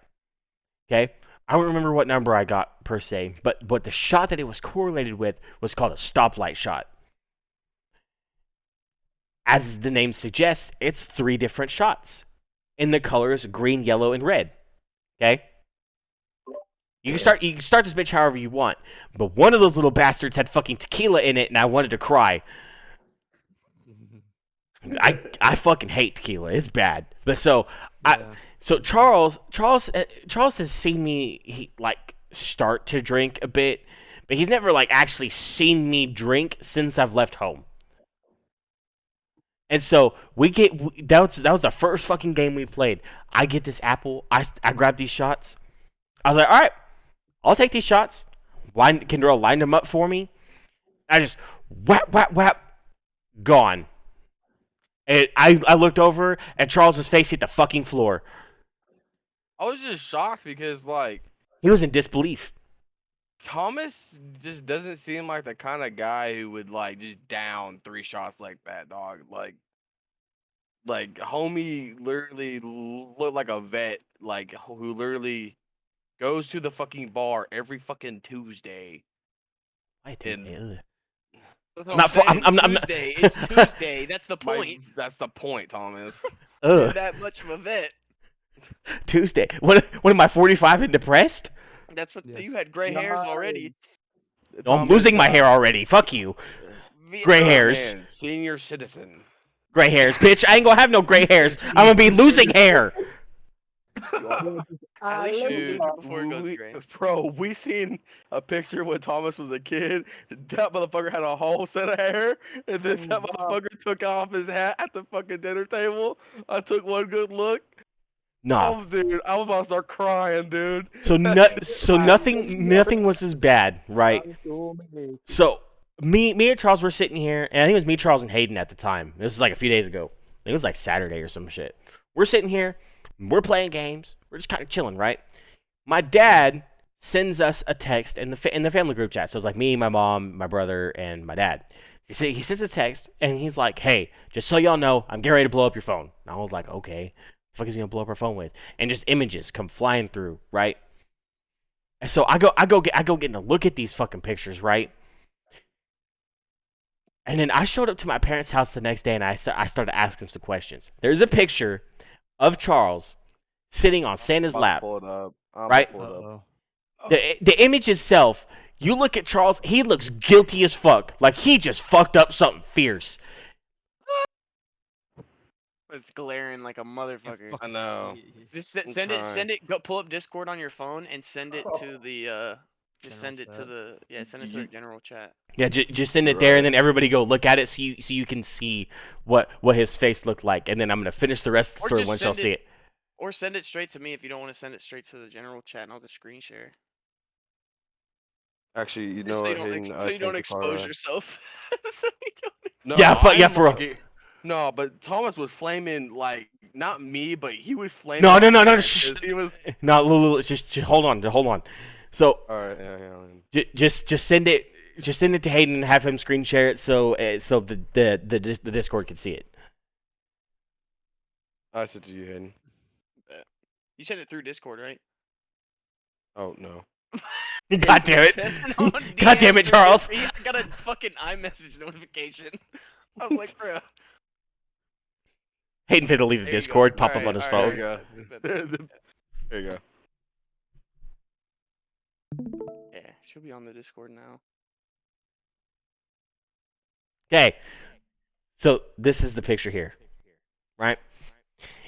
Okay. I don't remember what number I got per se, but the shot that it was correlated with was called a stoplight shot. As the name suggests, it's 3 different shots in the colors green, yellow, and red. Okay? You can start this bitch however you want, but one of those little bastards had fucking tequila in it, and I wanted to cry. I fucking hate tequila. It's bad. But so Charles has seen me start to drink a bit, but he's never actually seen me drink since I've left home. And so that was the first fucking game we played. I get this apple. I grab these shots. I was like, all right, I'll take these shots. Kendra lined them up for me. I just whap, gone. And I looked over and Charles's face hit the fucking floor. I was just shocked because He was in disbelief. Thomas just doesn't seem like the kind of guy who would just down 3 shots like that, dog. Like homie literally looked like a vet, who literally goes to the fucking bar every fucking Tuesday. Why Tuesday? Ugh. That's what I'm saying, Tuesday. It's Tuesday. That's the point. That's the point, Thomas. You're that much of a vet. Tuesday. What am I, 45 and depressed? That's what you had gray hairs already. No, I'm losing my hair already. Fuck you. Gray hairs. Man, senior citizen. Gray hairs, bitch. I ain't gonna have no gray hairs. I'm gonna be losing hair. At least you Dude, before it goes gray. bro, we seen a picture when Thomas was a kid. That motherfucker had a whole set of hair, and then that motherfucker took off his hat at the fucking dinner table. I took one good look. Nah. Oh, dude, I was about to start crying, dude. So nothing was as bad, right? So me and Charles were sitting here, and I think it was me, Charles, and Hayden at the time. This was a few days ago. I think it was Saturday or some shit. We're sitting here, we're playing games, we're just kind of chilling, right? My dad sends us a text in the family group chat. So it's me, my mom, my brother, and my dad. He sends a text, and he's like, "Hey, just so y'all know, I'm getting ready to blow up your phone." And I was like, "Okay, what the fuck is he gonna blow up our phone with?" And just images come flying through, right? And so I go getting to look at these fucking pictures, right? And then I showed up to my parents' house the next day, and I started asking some questions. There's a picture of Charles sitting on Santa's lap, right? The image itself, you look at Charles, he looks guilty as fuck. Like he just fucked up something fierce. It's glaring like a motherfucker. I know. Just send it. Go pull up Discord on your phone and send it to the. Just send it to the send it to the general chat. Yeah, just send it there, and then everybody go look at it so you can see what his face looked like, and then I'm gonna finish the rest of the story once y'all see it. Or send it straight to me if you don't want to send it straight to the general chat, and I'll just screen share. Actually, you know So what, you don't, Hayden, so I you don't think expose Akara- yourself. No, Yeah, I yeah, am for real. lucky- No, but Thomas was flaming not me, but he was flaming. No, because shh. he was. No, Lulu, just hold on. So All right, yeah. just send it to Hayden and have him screen share it so the Discord can see it. I said to you, Hayden. You sent it through Discord, right? Oh no. God damn it! God damn it, Charles! I got a fucking iMessage notification. I was like, bro. Hayden finna leave the There you Discord, go. pop up on his Alright, phone. There you go. There you go. Yeah, she'll be on the Discord now. Okay, so this is the picture here, right?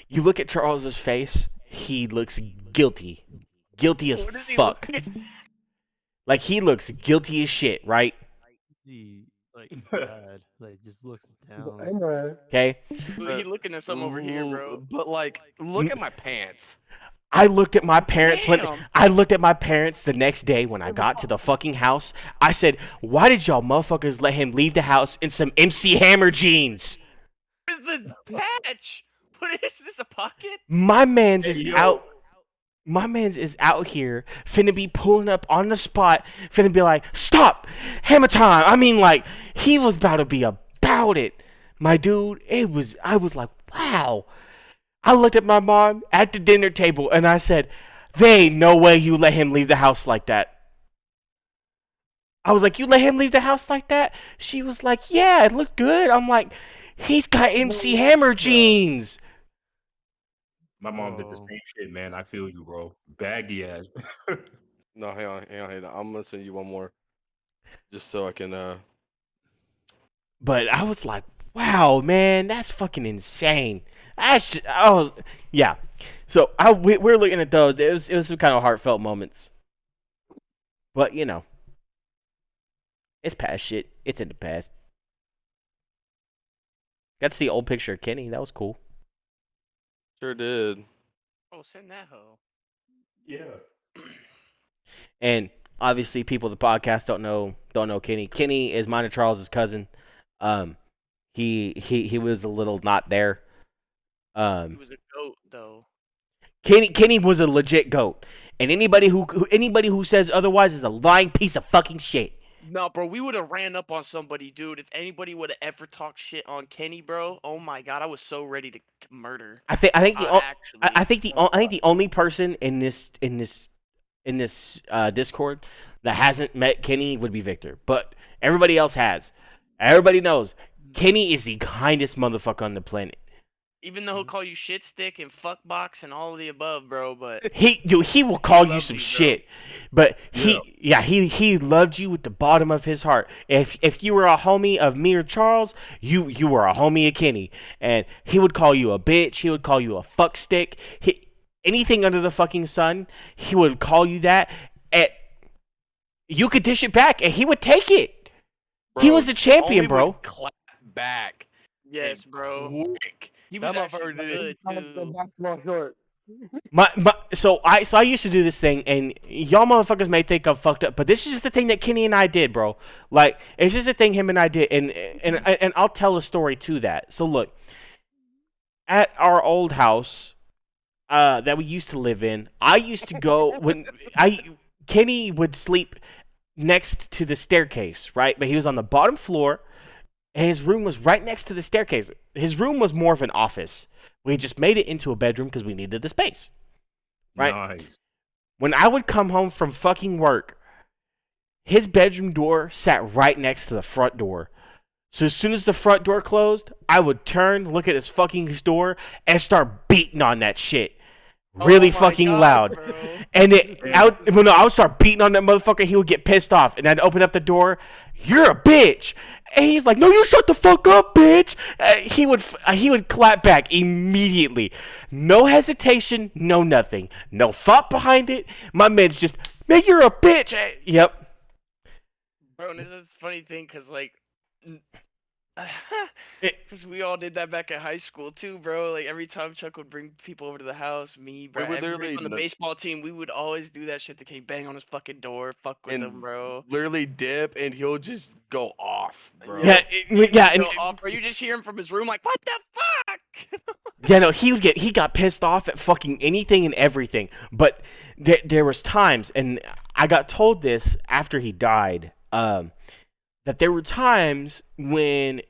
You look at Charles's face; he looks guilty as What does he fuck. look- Like he looks guilty as shit, right? It's bad. Just looks down. Anyway, Okay. He looking at something over here, bro. But look at my pants. I looked at my parents Damn. I looked at my parents the next day when I got to the fucking house. I said, "Why did y'all motherfuckers let him leave the house in some MC Hammer jeans?" What is the patch? What is this, a pocket? My man's is yo. out. My man's is out here, finna be pulling up on the spot, finna be like, "Stop! Hammer time!" I mean, he was about to be about it. My dude, I was like, wow. I looked at my mom at the dinner table and I said, there ain't no way you let him leave the house like that. I was like, you let him leave the house like that? She was like, yeah, it looked good. I'm like, he's got MC Hammer jeans. My mom did the Oh. same shit, man. I feel you, bro. Baggy ass. No, hang on. I'm gonna send you one more, just so I can. But I was like, wow, man, that's fucking insane. Oh, yeah. So we're looking at those. It was some kind of heartfelt moments. But, you know, it's past shit. It's in the past. Got to see an old picture of Kenny. That was cool. Sure did. Oh, send that hoe. Yeah. And obviously, people of the podcast don't know Kenny. Kenny is mine and Charles's cousin. He was a little not there. He was a goat, though. Kenny was a legit goat, and anybody who says otherwise is a lying piece of fucking shit. No, bro, we would have ran up on somebody, dude. If anybody would have ever talked shit on Kenny, bro, oh my god, I was so ready to murder. I think the only person in this Discord that hasn't met Kenny would be Victor, but everybody else has. Everybody knows Kenny is the kindest motherfucker on the planet. Even though he'll call you shit stick and fuck box and all of the above, bro, but He will call you loves some you, bro. shit, but he loved you at the bottom of his heart. If you were a homie of me or Charles, you were a homie of Kenny, and he would call you a bitch. He would call you a fuck stick. Anything under the fucking sun, he would call you that. And you could dish it back, and he would take it. He was a champion, Homie bro. would clap back. yes, and bro. Quick. He That was actually motherfucker did good, too. Basketball short. So I used to do this thing, and y'all motherfuckers may think I'm fucked up, but this is just the thing that Kenny and I did, bro. Like, it's just a thing him and I did, and I'll tell a story to that. So look, at our old house that we used to live in, I used to go Kenny would sleep next to the staircase, right? But he was on the bottom floor, and his room was right next to the staircase. His room was more of an office. We just made it into a bedroom because we needed the space. Right? Nice. When I would come home from fucking work, his bedroom door sat right next to the front door. So as soon as the front door closed, I would turn, look at his fucking door, and start beating on that shit. Really Oh my fucking God, loud. bro. And I would start beating on that motherfucker. He would get pissed off. And I'd open up the door. You're a bitch. And he's like, no, you shut the fuck up, bitch. He would clap back immediately. No hesitation, no nothing. No thought behind it. My man's just, man, you're a bitch. Yep. Bro, and it's a funny thing, because, like, It- because we all did that back in high school, too, bro. Like, every time Chuck would bring people over to the house, me, bro, would everybody literally on the no- baseball team, we would always do that shit to King bang on his fucking door, fuck with And him, bro. literally dip, and he'll just go off, bro. Yeah, and Go off, bro. You just hear him from his room, like, what the fuck? yeah, no, he got pissed off at fucking anything and everything. But there was times, and I got told this after he died, that there were times when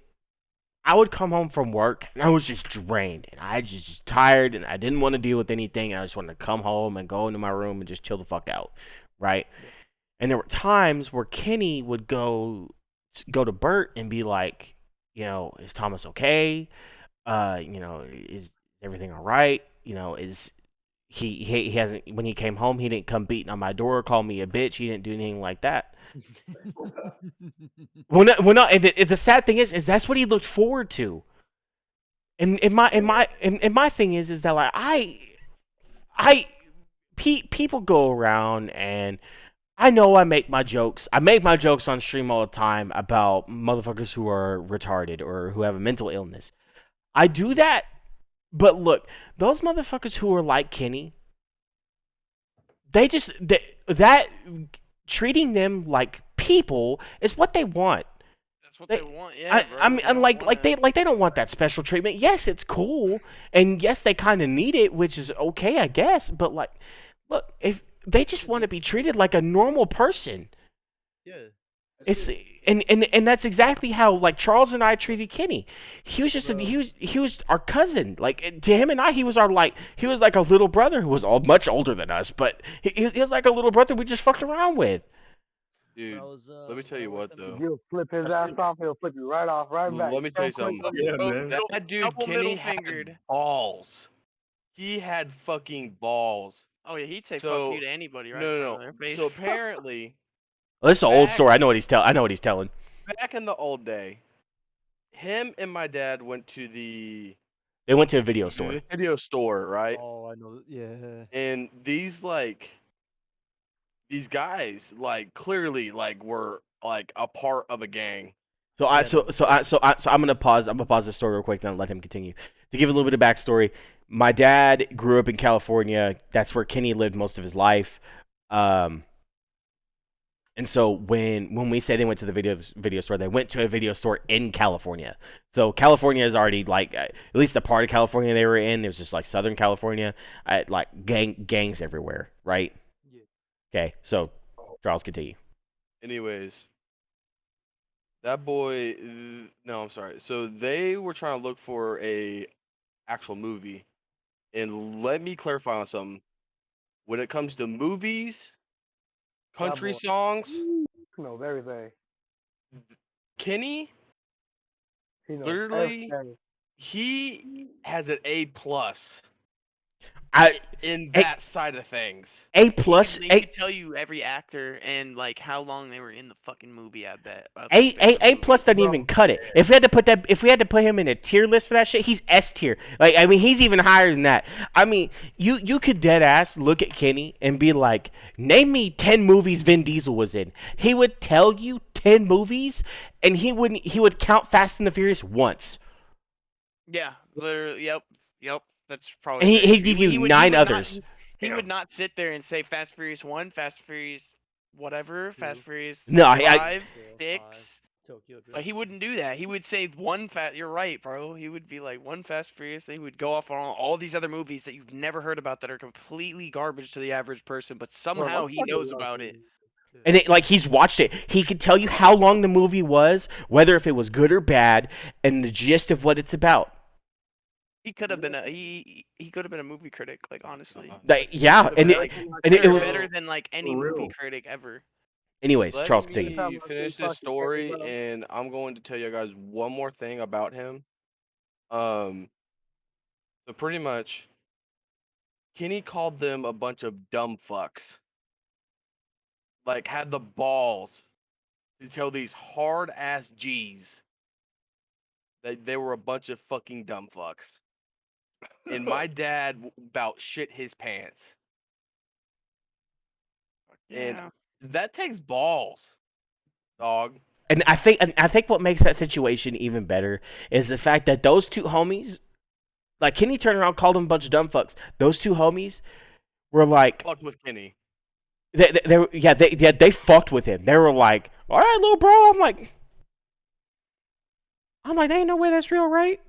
I would come home from work and I was just drained and I just tired and I didn't want to deal with anything. I just wanted to come home and go into my room and just chill the fuck out, right? And there were times where Kenny would go to Bert and be like, you know, is Thomas okay? You know, is everything all right? You know, is he hasn't, when he came home, he didn't come beating on my door, call me a bitch. He didn't do anything like that. Well, no. And the sad thing is that's what he looked forward to. And my thing is that like people go around, and I know I make my jokes. I make my jokes on stream all the time about motherfuckers who are retarded or who have a mental illness. I do that, but look, those motherfuckers who are like Kenny, that treating them like people is what they want. That's what they want, yeah, bro. I mean, They don't like wanna- they don't want that special treatment. Yes, it's cool, and yes, they kind of need it, which is okay, I guess. But like, look, if they just want to be treated like a normal person, Yeah. It's and that's exactly how like Charles and I treated Kenny. He was just he was our cousin. Like to him and I, he was he was like a little brother who was much older than us, but he was like a little brother we just fucked around with. Dude, let me tell you what though. You'll flip his ass off. He'll flip you right off, right back. Let me tell you So quick. something. Yeah, Oh, man. middle- That dude double Kenny middle had fingered. balls. He had fucking balls. Oh yeah, he'd say fuck So- you to anybody right No, in no, front of no. their face. So apparently, Well, this is an old Back- story. I know what he's telling. I know what he's telling. back in the old day, him and my dad went to the They went to a video store. video store, right? Oh, I know. Yeah. And these guys clearly were like a part of a gang. So I'm gonna pause. I'm gonna pause the story real quick, then let him continue. To give a little bit of backstory, my dad grew up in California. That's where Kenny lived most of his life. And so when we say they went to the video store, they went to a video store in California. So California is already like at least the part of California they were in. It was just like Southern California, like gangs everywhere, right? Yeah. Okay, so Charles, continue. Anyways, that boy. No, I'm sorry. So they were trying to look for a actual movie, and let me clarify on something. When it comes to movies, country boy. songs, He knows everything. Kenny, He knows Literally- everything. he has an A+ I in Hey. that side of things. A plus He A could tell you every actor and like how long they were in the fucking movie. I bet. A plus doesn't even cut it. If we had to put him in a tier list for that shit, he's S tier. Like I mean, he's even higher than that. I mean, you could dead ass look at Kenny and be like, name me 10 movies Vin Diesel was in. He would tell you 10 movies, and he would count Fast and the Furious once. Yeah, literally. Yep. That's probably. And very he'd true. give you He would 9 not- others. He would not sit there and say Fast Furious 1, Fast Furious whatever, Fast Furious No, I- 5, Four, 6. Tokyo Drift. But he wouldn't do that. He would say one fast. You're right, bro. He would be like one Fast Furious. And he would go off on all these other movies that you've never heard about that are completely garbage to the average person, but somehow he knows about it. And like he's watched it. He could tell you how long the movie was, whether if it was good or bad, and the gist of what it's about. He could have been he could have been a movie critic, like honestly. Like, yeah, Could've and been, it, like, and it was. better than like any For movie real. critic ever. Anyways, Let Charles, me continue. finish Fucking this story, bro. and I'm going to tell you guys one more thing about him. So pretty much, Kenny called them a bunch of dumb fucks. Like, had the balls to tell these hard ass G's that they were a bunch of fucking dumb fucks. And my dad about shit his pants. And Yeah. that takes balls, dog. And I think what makes that situation even better is the fact that those two homies, like Kenny turned around, called them a bunch of dumb fucks. Those two homies were like, Fucked with Kenny. they fucked with him. They were like, all right, little bro. I'm like, there ain't no way that's real, right?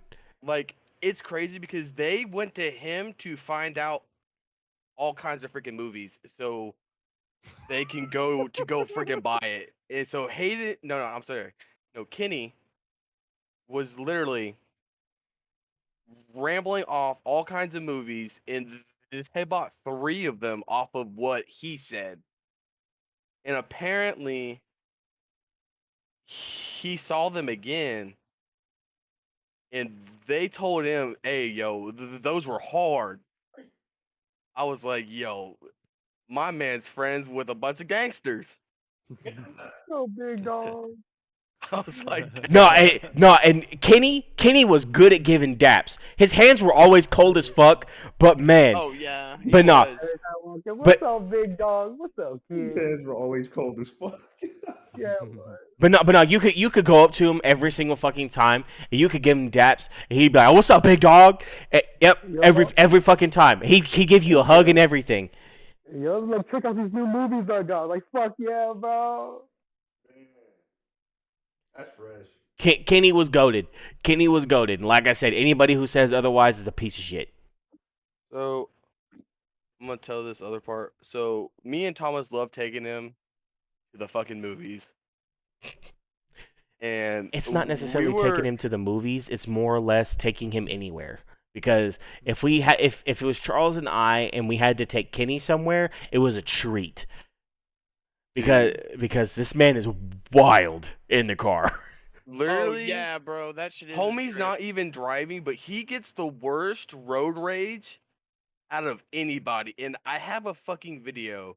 Like, it's crazy because they went to him to find out all kinds of freaking movies so they can go freaking buy it. And so I'm sorry. No, Kenny was literally rambling off all kinds of movies, and they bought 3 of them off of what he said. And apparently he saw them again, and they told him, hey, yo, those were hard. I was like, yo, my man's friends with a bunch of gangsters. So big dog. I was like, No, and Kenny was good at giving daps. His hands were always cold as fuck, but man, Oh yeah. he But nah. was. What's up, big dog? What's up, His kid? hands were always cold as fuck. Yeah, but no, you could go up to him every single fucking time, and you could give him daps, and he'd be like, "What's up, big dog?" Yep, every fucking time. He give you a hug and everything. yo, look, check out these new movies I got. Like, fuck yeah, bro. That's fresh. Kenny was goated. Kenny was goated. And like I said, anybody who says otherwise is a piece of shit. so I'm gonna tell this other part. So me and Thomas love taking him to the fucking movies. And It's not we necessarily were taking him to the movies. It's more or less taking him anywhere. Because if if it was Charles and I and we had to take Kenny somewhere, it was a treat. Because this man is wild in the car. Oh literally yeah, bro, that shit is a homie's trip. not even driving, but he gets the worst road rage out of anybody. And I have a fucking video.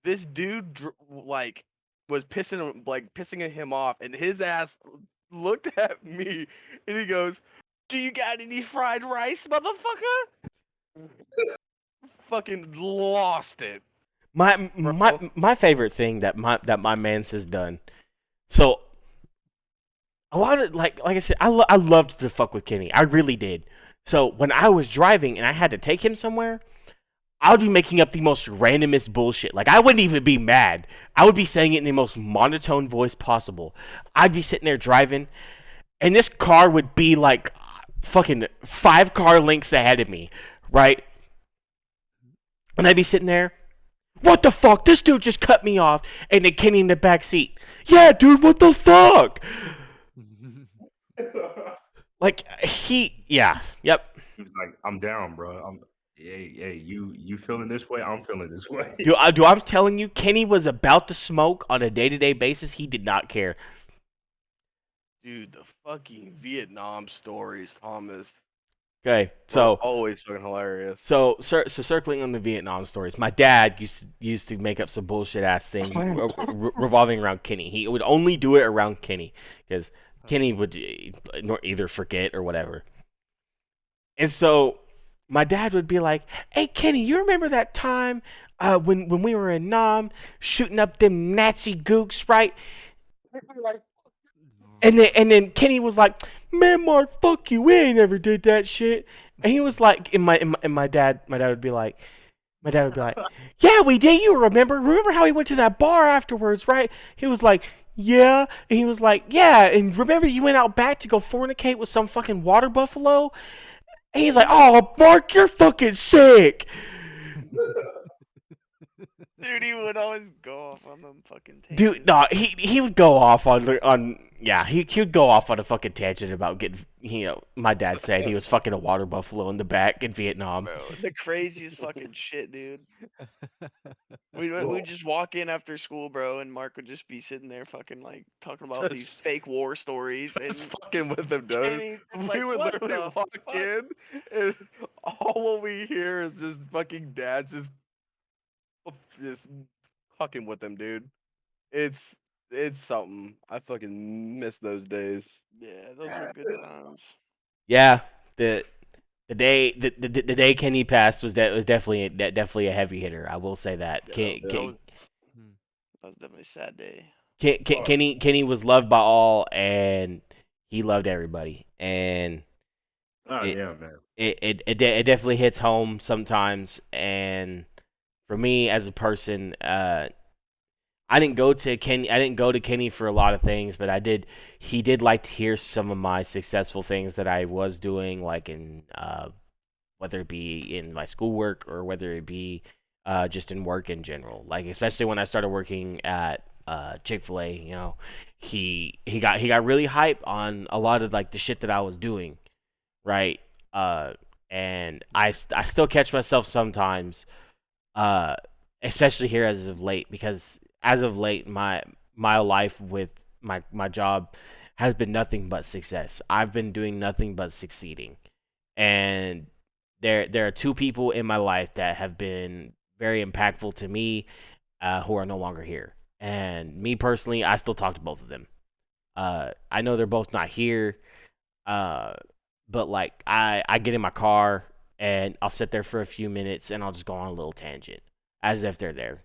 This dude like was pissing him off, and his ass looked at me and he goes, "Do you got any fried rice, motherfucker?" Fucking lost it. My favorite thing that my man's has done. So a lot of like I said, I loved to fuck with Kenny. I really did. So when I was driving and I had to take him somewhere, I would be making up the most randomest bullshit. Like I wouldn't even be mad. I would be saying it in the most monotone voice possible. I'd be sitting there driving, and this car would be like fucking 5 car lengths ahead of me, right? And I'd be sitting there, what the fuck? This dude just cut me off. And then Kenny in the back seat, yeah, dude, what the fuck? Like yep. He was like, "I'm down, bro. Hey, you feeling this way? I'm feeling this way." I'm telling you, Kenny was about to smoke on a day-to-day basis. He did not care. Dude, the fucking Vietnam stories, Thomas. Okay, were so always fucking hilarious. so circling on the Vietnam stories, my dad used to make up some bullshit ass things revolving around Kenny. He would only do it around Kenny because Kenny would either forget or whatever. And so my dad would be like, "Hey Kenny, you remember that time when we were in Nam shooting up them Nazi gooks, right?" Like, And then Kenny was like, "Man, Mark, fuck you. We ain't never did that shit." And he was like, and my dad would be like, "Yeah, we did. You remember how he went to that bar afterwards, right?" He was like, "Yeah." And he was like, "Yeah. And remember you went out back to go fornicate with some fucking water buffalo?" And he's like, "Oh, Mark, you're fucking sick." Dude, he would always go off on them fucking Dude, tangents. no, he would go off on yeah, he would go off on a fucking tangent about getting, my dad said he was fucking a water buffalo in the back in Vietnam. Bro, the craziest fucking shit, dude. We'd just walk in after school, bro, and Mark would just be sitting there fucking like talking about these Just- fake war stories and Just fucking with them, dude. Kenny's just We like, would "What literally the walk fuck?" in, and all what we hear is just fucking dads just fucking with them, dude. It's something. I fucking miss those days. Yeah, those were good times. Yeah, the day Kenny passed was definitely a heavy hitter. I will say that. Yeah, That was, that was definitely a sad day. Kenny was loved by all, and he loved everybody. And Oh It- yeah, man. it definitely hits home sometimes. And for me as a person, I didn't go to Kenny for a lot of things, but he did like to hear some of my successful things that I was doing, like in whether it be in my schoolwork or whether it be just in work in general. Like especially when I started working at Chick-fil-A, he got really hype on a lot of like the shit that I was doing, right? And I still catch myself sometimes, especially here as of late, because as of late, my life with my job has been nothing but success. I've been doing nothing but succeeding, and there are 2 people in my life that have been very impactful to me, who are no longer here. And me personally, I still talk to both of them. I know they're both not here, but like I get in my car and I'll sit there for a few minutes and I'll just go on a little tangent as if they're there,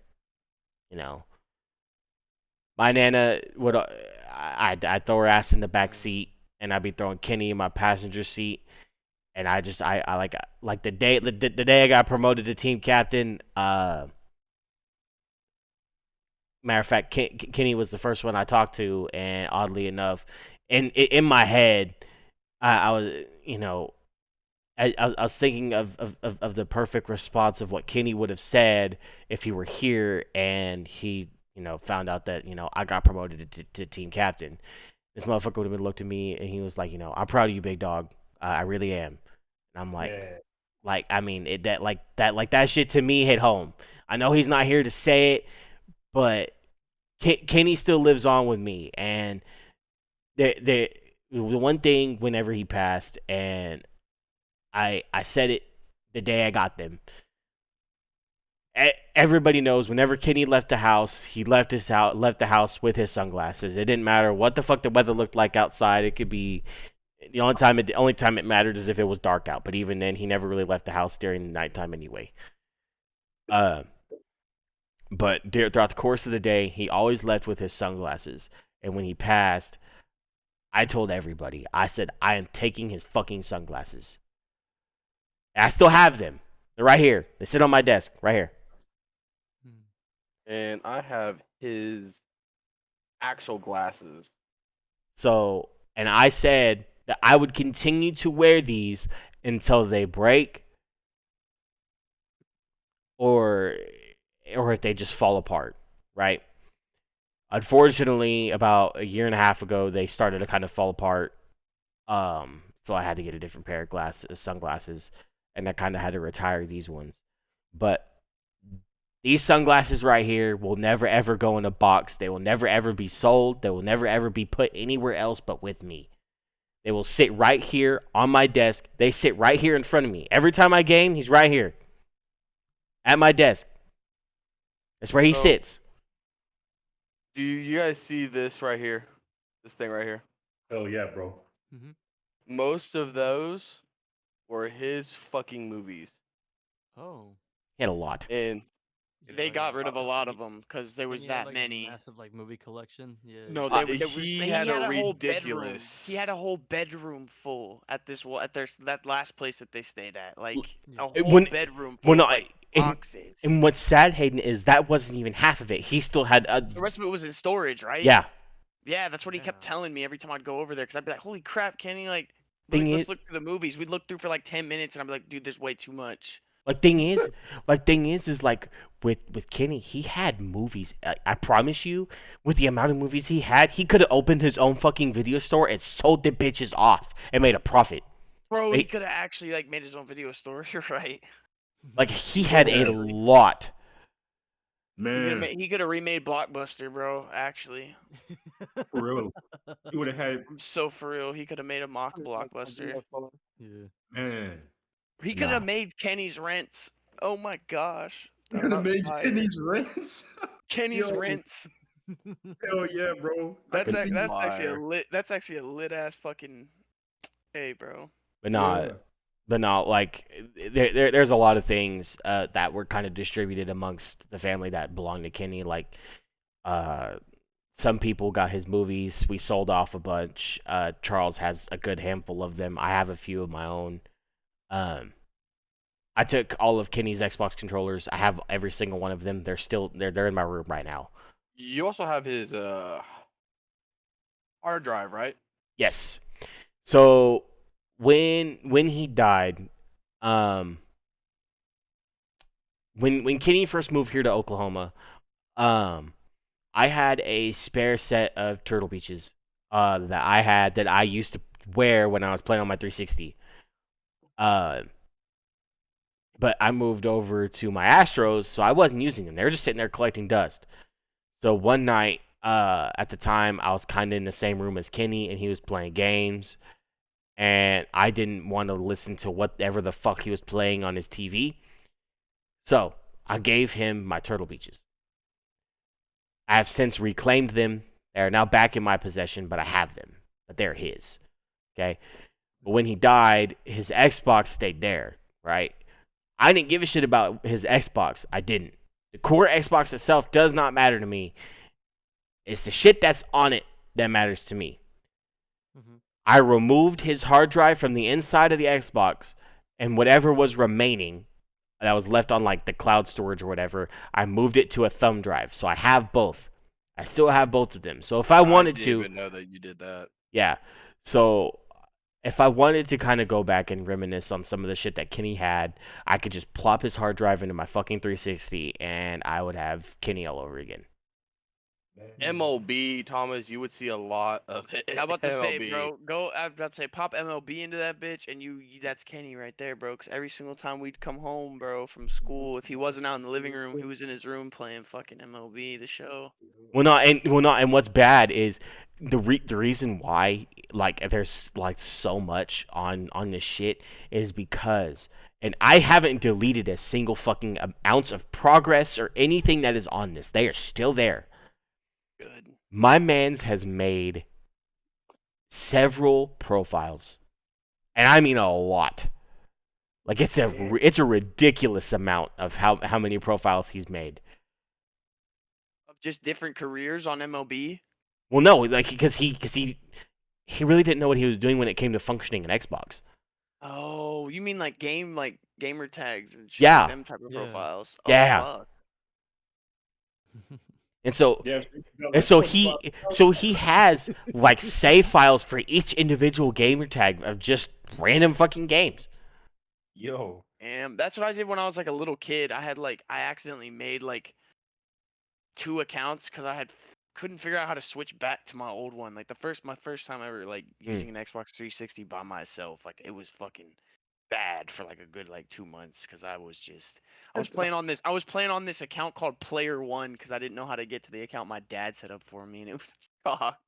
you know. My nana would, I'd throw her ass in the back seat, and I'd be throwing Kenny in my passenger seat, and I like the day I got promoted to team captain. Matter of fact, Kenny was the first one I talked to, and oddly enough, in my head, I was, I was thinking of the perfect response of what Kenny would have said if he were here, and he found out that I got promoted to team captain, this motherfucker would have looked at me and he was like, I'm proud of you, big dog. I really am. And I'm like, Yeah. I mean, that shit to me hit home. I know he's not here to say it, but Kenny still lives on with me. And the one thing whenever he passed, and I said it the day I got them. Everybody knows whenever Kenny left the house, he left the house with his sunglasses. It didn't matter what the fuck the weather looked like outside. It could be the only time it mattered is if it was dark out. But even then, he never really left the house during the nighttime anyway. But throughout the course of the day, he always left with his sunglasses. And when he passed, I told everybody, I said, I am taking his fucking sunglasses. And I still have them. They're right here. They sit on my desk right here. And I have his actual glasses. So, and I said that I would continue to wear these until they break or if they just fall apart, right? Unfortunately, about a year and a half ago, they started to kind of fall apart. So I had to get a different pair of sunglasses, and I kind of had to retire these ones. But these sunglasses right here will never ever go in a box. They will never ever be sold. They will never ever be put anywhere else but with me. They will sit right here on my desk. They sit right here in front of me. Every time I game, he's right here at my desk. That's where he sits. Do you guys see this right here? This thing right here? Hell yeah, bro. Most of those were his fucking movies. Oh. He had a lot. And They got rid of a lot of them because there was He had, that many. Massive movie collection. Yeah. No, he had a whole bedroom. ridiculous- He had a whole bedroom full at that last place that they stayed at. Like a It whole wouldn't- bedroom full well, no, of like, boxes. And what's sad, Hayden, is that wasn't even half of it. He still had The rest of it was in storage, right? yeah. Yeah, that's what he kept telling me every time I'd go over there. Because I'd be like, "Holy crap, Kenny! Like, Thing let's is- look through the movies." We'd look through for like 10 minutes, and I'd be like, "Dude, there's way too much." Thing is with Kenny, he had movies. I promise you, with the amount of movies he had, he could have opened his own fucking video store and sold the bitches off and made a profit. Bro, He- he could have actually made his own video store. You're right. He had a lot. Man, He could have remade Blockbuster, bro. Actually, for real. You would have had, I'm so for real. He could have made a mock Blockbuster. Yeah. man. He could have made Kenny's Rents. Oh my gosh. You could have made Kenny's Rents. Kenny's Yo. Rents. Hell yeah, bro. That's I can see actually a why. lit. That's actually a lit ass fucking. Hey, bro. But not. Yeah. But no, there's a lot of things that were kind of distributed amongst the family that belonged to Kenny. Some people got his movies. We sold off a bunch. Charles has a good handful of them. I have a few of my own. I took all of Kenny's Xbox controllers. I have every single one of them. They're in my room right now. you also have his hard drive, right?St So when he died, when Kenny first moved here to Oklahoma, I had a spare set of Turtle Beaches that I used to wear when I was playing on my 360. But I moved over to my Astros, so I wasn't using them. They were just sitting there collecting dust. So one night, at the time, I was kind of in the same room as Kenny, and he was playing games. And I didn't want to listen to whatever the fuck he was playing on his TV. So I gave him my Turtle Beaches. I have since reclaimed them. They are now back in my possession, but I have them. But they're his. Okay? But when he died, his Xbox stayed there, right? I didn't give a shit about his Xbox. I didn't. The core Xbox itself does not matter to me. It's the shit that's on it that matters to me. I removed his hard drive from the inside of the Xbox, and whatever was remaining that was left on the cloud storage or whatever, I moved it to a thumb drive. So I have both. I still have both of them. So if I wanted didn't to, even know that you did that. yeah. So if I wanted to kind of go back and reminisce on some of the shit that Kenny had, I could just plop his hard drive into my fucking 360 and I would have Kenny all over again. MLB, Thomas, you would see a lot of it. I'm about to say, MLB. bro, I'm about to say, pop MLB into that bitch, and that's Kenny right there, bro. Because every single time we'd come home, bro, from school, if he wasn't out in the living room, he was in his room playing fucking MLB, the show. And what's bad is the reason why like there's like so much on this shit is because, and I haven't deleted a single fucking ounce of progress or anything that is on this. They are still there. Good. My man's has made several profiles, and I mean a lot. Like it's a ridiculous amount of how many profiles he's made. Of just different careers on MLB. Well, no, like because he really didn't know what he was doing when it came to functioning in Xbox. Oh, you mean like gamer tags and shit, Yeah. like them type of Yeah. profiles? Yeah. Oh, fuck. And so Yeah. he has like save files for each individual gamer tag of just random fucking games. Yo. And that's what I did when I was like a little kid. I accidentally made like 2 accounts because couldn't figure out how to switch back to my old one. Like my first time ever like using an Xbox 360 by myself. Like it was fucking bad for like a good like 2 months because I was playing on this account called Player One because I didn't know how to get to the account my dad set up for me, and it was chalked.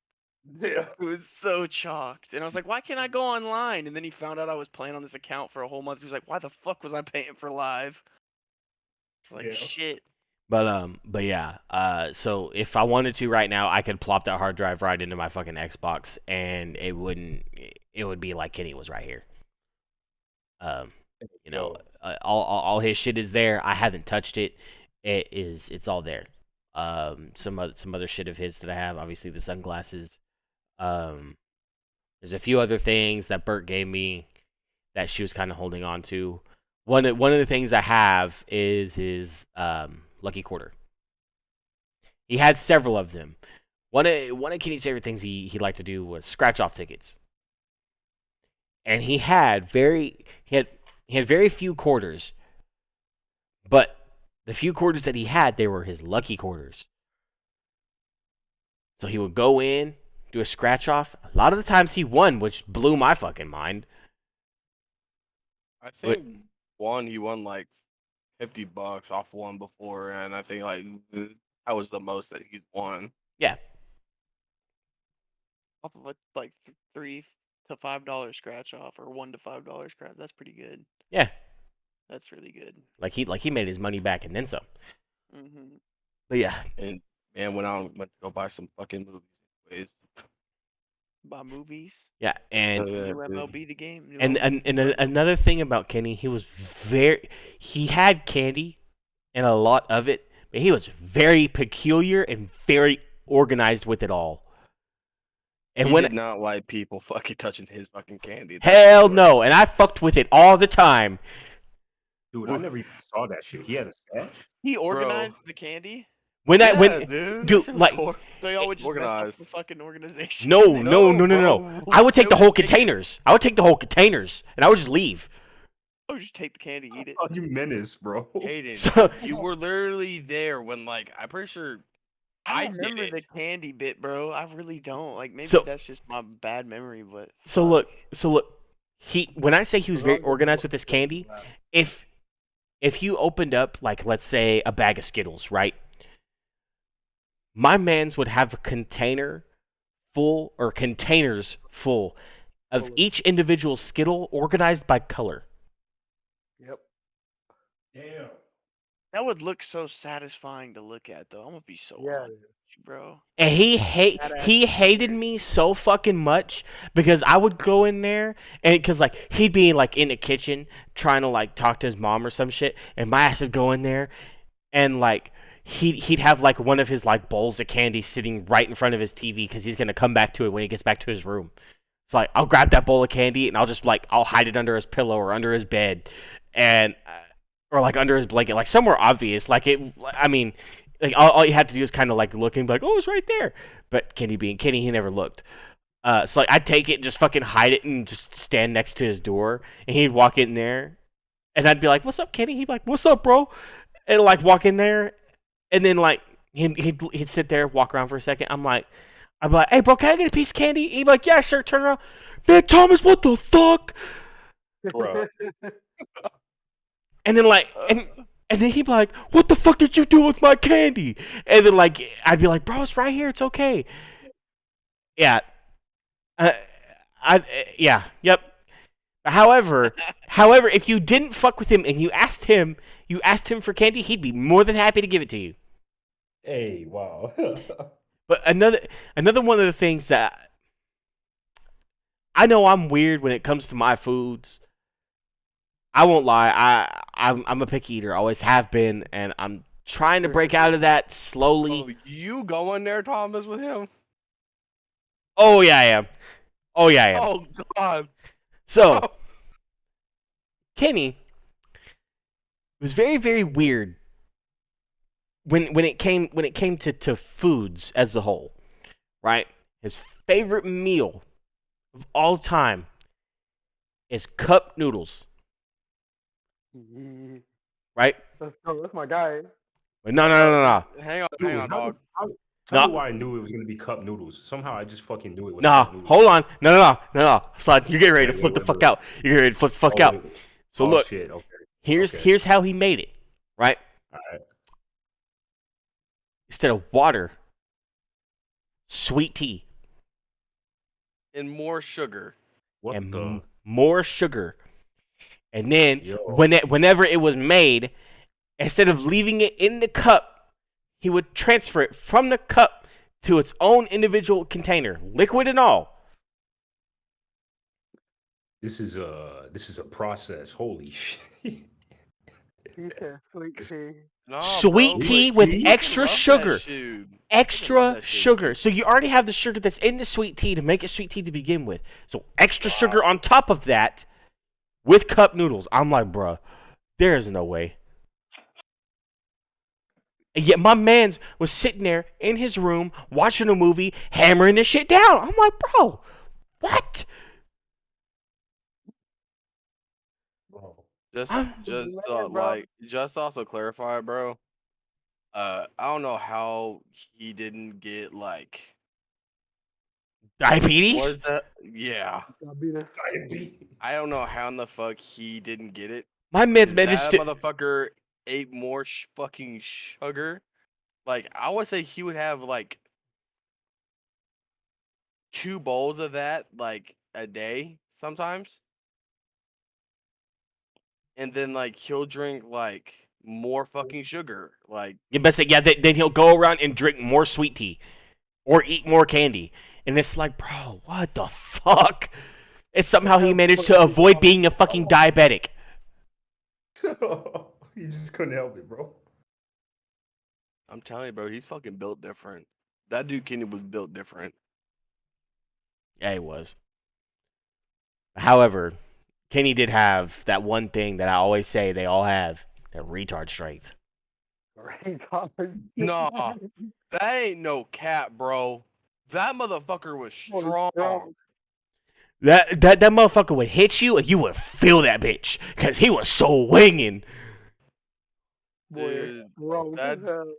Yeah. It was so chalked. And I was like, why can't I go online? And then he found out I was playing on this account for a whole month. He was like, why the fuck was I paying for live? It's like, Yeah. shit. But yeah. So if I wanted to right now, I could plop that hard drive right into my fucking Xbox, and it would be like Kenny was right here. You know, all his shit is there. I haven't touched it. It's all there. Some other shit of his that I have. Obviously the sunglasses. There's a few other things that Bert gave me that she was kind of holding on to. One of the things I have is his lucky quarter. He had several of them. One of Kenny's favorite things he liked to do was scratch off tickets. And he had very few quarters, but the few quarters that he had, they were his lucky quarters. So he would go in, do a scratch off. A lot of the times he won, which blew my fucking mind. I think he won like $50 off one before, and I think like that was the most that he's won. Yeah. Off of a like $3 to $5 scratch off or $1 to $5 scratch. That's pretty good. Yeah. That's really good. Like he made his money back and then some. Mm-hmm. But yeah. And went to go buy some fucking movies. Anyways. Buy movies. Yeah, and Yeah, New dude. MLB the game. New and MLB. another thing about Kenny, he had candy and a lot of it, but he was very peculiar and very organized with it all. And He when did not like people fucking touching his fucking candy. hell no, and I fucked with it all the time. Dude, I never even saw that shit. He had a stash. He organized the candy. When dude, dude, like So y'all would just mess up organized. the fucking organization. no, bro. I would take the They whole would take it. containers. I would take the whole containers, and I would just leave. Oh, just take the candy, eat it. Oh, you menace, bro. Hayden, So you were literally there when like I'm pretty sure I I did remember the it. candy bit, bro. I really don't. Like maybe So- that's just my bad memory, but So fuck. look, when I say he was very organized with his candy, if you opened up like let's say a bag of Skittles, right? My man's would have a container full or containers full of each individual Skittle organized by color. Yep. Damn. That would look so satisfying to look at, though. I'm gonna be so Yeah. honest with you, bro. And he badass hated containers. me so fucking much because I would go in there and because like he'd be like in the kitchen trying to like talk to his mom or some shit, and my ass would go in there and like he'd have like one of his like bowls of candy sitting right in front of his TV because he's gonna come back to it when he gets back to his room. It's like I'll grab that bowl of candy and I'll hide it under his pillow or under his bed, and or like under his blanket, like somewhere obvious. Like I mean, like all you had to do is kind of like look and be like, oh, it's right there. But Kenny, he never looked. So like I'd take it and just fucking hide it and just stand next to his door, and he'd walk in there, and I'd be like, what's up, Kenny? He'd be like, what's up, bro? And like walk in there, and then like he'd sit there, walk around for a second. I'm like, hey, bro, can I get a piece of candy? He'd be like, yeah, sure. Turn around. Man, Thomas, what the fuck? Bro. And then and then he'd be like, what the fuck did you do with my candy? And then I'd be like, bro, it's right here. It's okay. Yeah. Yep. However, if you didn't fuck with him and you asked him for candy, he'd be more than happy to give it to you. Hey, wow. But another one of the things that I know I'm weird when it comes to my foods. I won't lie. I'm a picky eater. Always have been, and I'm trying to break out of that slowly. Oh, you going there, Thomas, with him? Oh yeah, I am. Oh God. So, Kenny was very, very weird when it came to foods as a whole, right? His favorite meal of all time is cup noodles, right? That's my guy. But no. Hang on, Dude, dog. Tell me why I knew it was gonna be cup noodles. Somehow I just fucking knew it was Nah, cup noodles. hold on. No. Son, you're getting ready to Wait, flip the wait, fuck wait. out. You're getting ready to flip the fuck Oh, out. wait. So Oh, look, shit. Okay. here's okay. here's how he made it, right? All right. Instead of water, sweet tea And more sugar. What and the? more sugar. And then Yo. whenever it was made, instead of leaving it in the cup, he would transfer it from the cup to its own individual container, liquid and all. This is a process. Holy shit. He said sweet tea. Nah, Sweet bro. tea Wait, with tea? extra Love that sugar. shit. Extra that shit. sugar. So you already have the sugar that's in the sweet tea to make it sweet tea to begin with. So extra sugar on top of that with cup noodles. I'm like, bruh, there is no way. And yet my man's was sitting there in his room watching a movie, hammering this shit down. I'm like, bro, what? Bro. Just bro. just also clarify, bro. I don't know how he didn't get like Diabetes? what is that? Yeah. Diabetes. I don't know how in the fuck he didn't get it. My man's 'Cause managed that to. motherfucker ate more fucking sugar. Like I would say he would have like 2 bowls of that like a day sometimes. And then like he'll drink like more fucking sugar. Like You best say, yeah, then he'll go around and drink more sweet tea or eat more candy. And it's like, bro, what the fuck? And somehow he managed to avoid being a fucking diabetic. You just couldn't help it, bro. I'm telling you, bro, he's fucking built different. That dude Kenny was built different. Yeah, he was. However, Kenny did have that one thing that I always say they all have, that retard strength. Right, Nah, that ain't no cap, bro. That motherfucker was strong. That motherfucker would hit you and you would feel that bitch. Because he was so winging. Dude, Wrong that- as hell.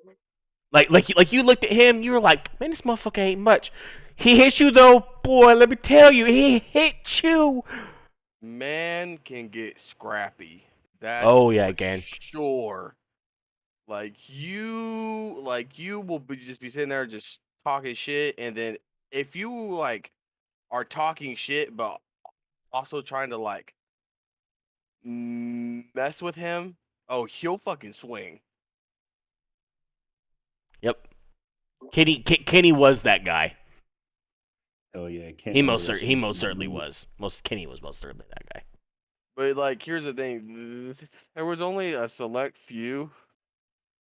Like you looked at him, you were like, man, this motherfucker ain't much. He hit you though, boy, let me tell you, he hit you. Man can get scrappy. That's Oh, yeah, for again. Sure. Like you will just be sitting there just talking shit, and then if you like are talking shit but also trying to like mess with him, oh, he'll fucking swing. Yep. Kenny was that guy. Oh yeah, He most certainly was. Kenny was most certainly that guy. But like, here's the thing: there was only a select few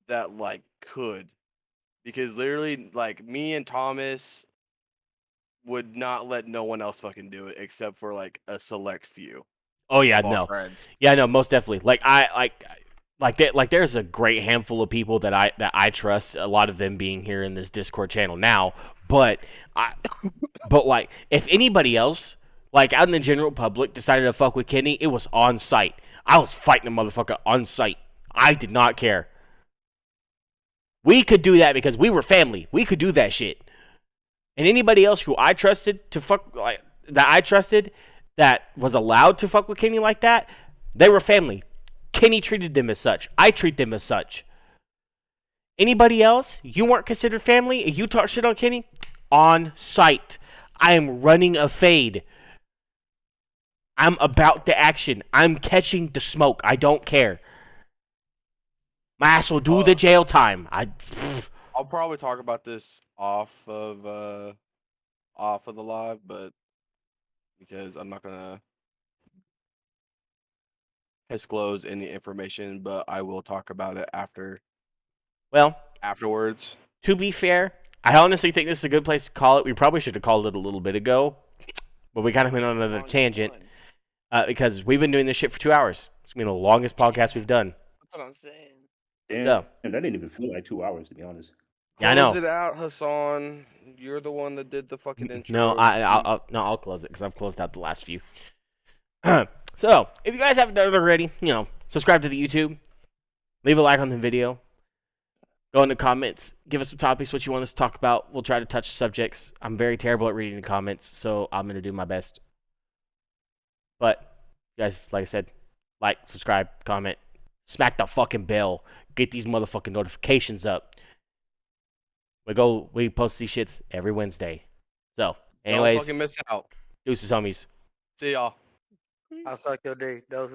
that like could, because literally, like me and Thomas would not let no one else fucking do it except for like a select few. Oh yeah, of our no. friends. Yeah, no, most definitely. There's a great handful of people that I trust. A lot of them being here in this Discord channel now, but like if anybody else, like out in the general public, decided to fuck with Kenny, it was on site. I was fighting a motherfucker on site. I did not care. We could do that because we were family. We could do that shit. And anybody else who I trusted to fuck, like, that I trusted that was allowed to fuck with Kenny like that, they were family. Kenny treated them as such. I treat them as such. Anybody else, you weren't considered family, and you talk shit on Kenny, on sight. I am running a fade. I'm about the action. I'm catching the smoke. I don't care. My ass will do the jail time. I'll probably talk about this off of the live, but because I'm not gonna disclose any information, but I will talk about it Well, afterwards. to be fair, I honestly think this is a good place to call it. We probably should have called it a little bit ago, but we kind of went on another tangent because we've been doing this shit for 2 hours. It's been the longest podcast we've done. That's what I'm saying. Damn, Yeah. and that didn't even feel like 2 hours, to be honest. Yeah, I know. Close it out, Hassan. You're the one that did the fucking intro. No, I'll close it because I've closed out the last few. So, if you guys haven't done it already, subscribe to the YouTube, leave a like on the video, go in the comments, give us some topics, what you want us to talk about. We'll try to touch subjects. I'm very terrible at reading the comments, so I'm going to do my best. But, guys, like I said, like, subscribe, comment, smack the fucking bell, get these motherfucking notifications up. We post these shits every Wednesday. So, Don't anyways, fucking miss out. deuces, homies. See y'all. I'll suck your dick. Those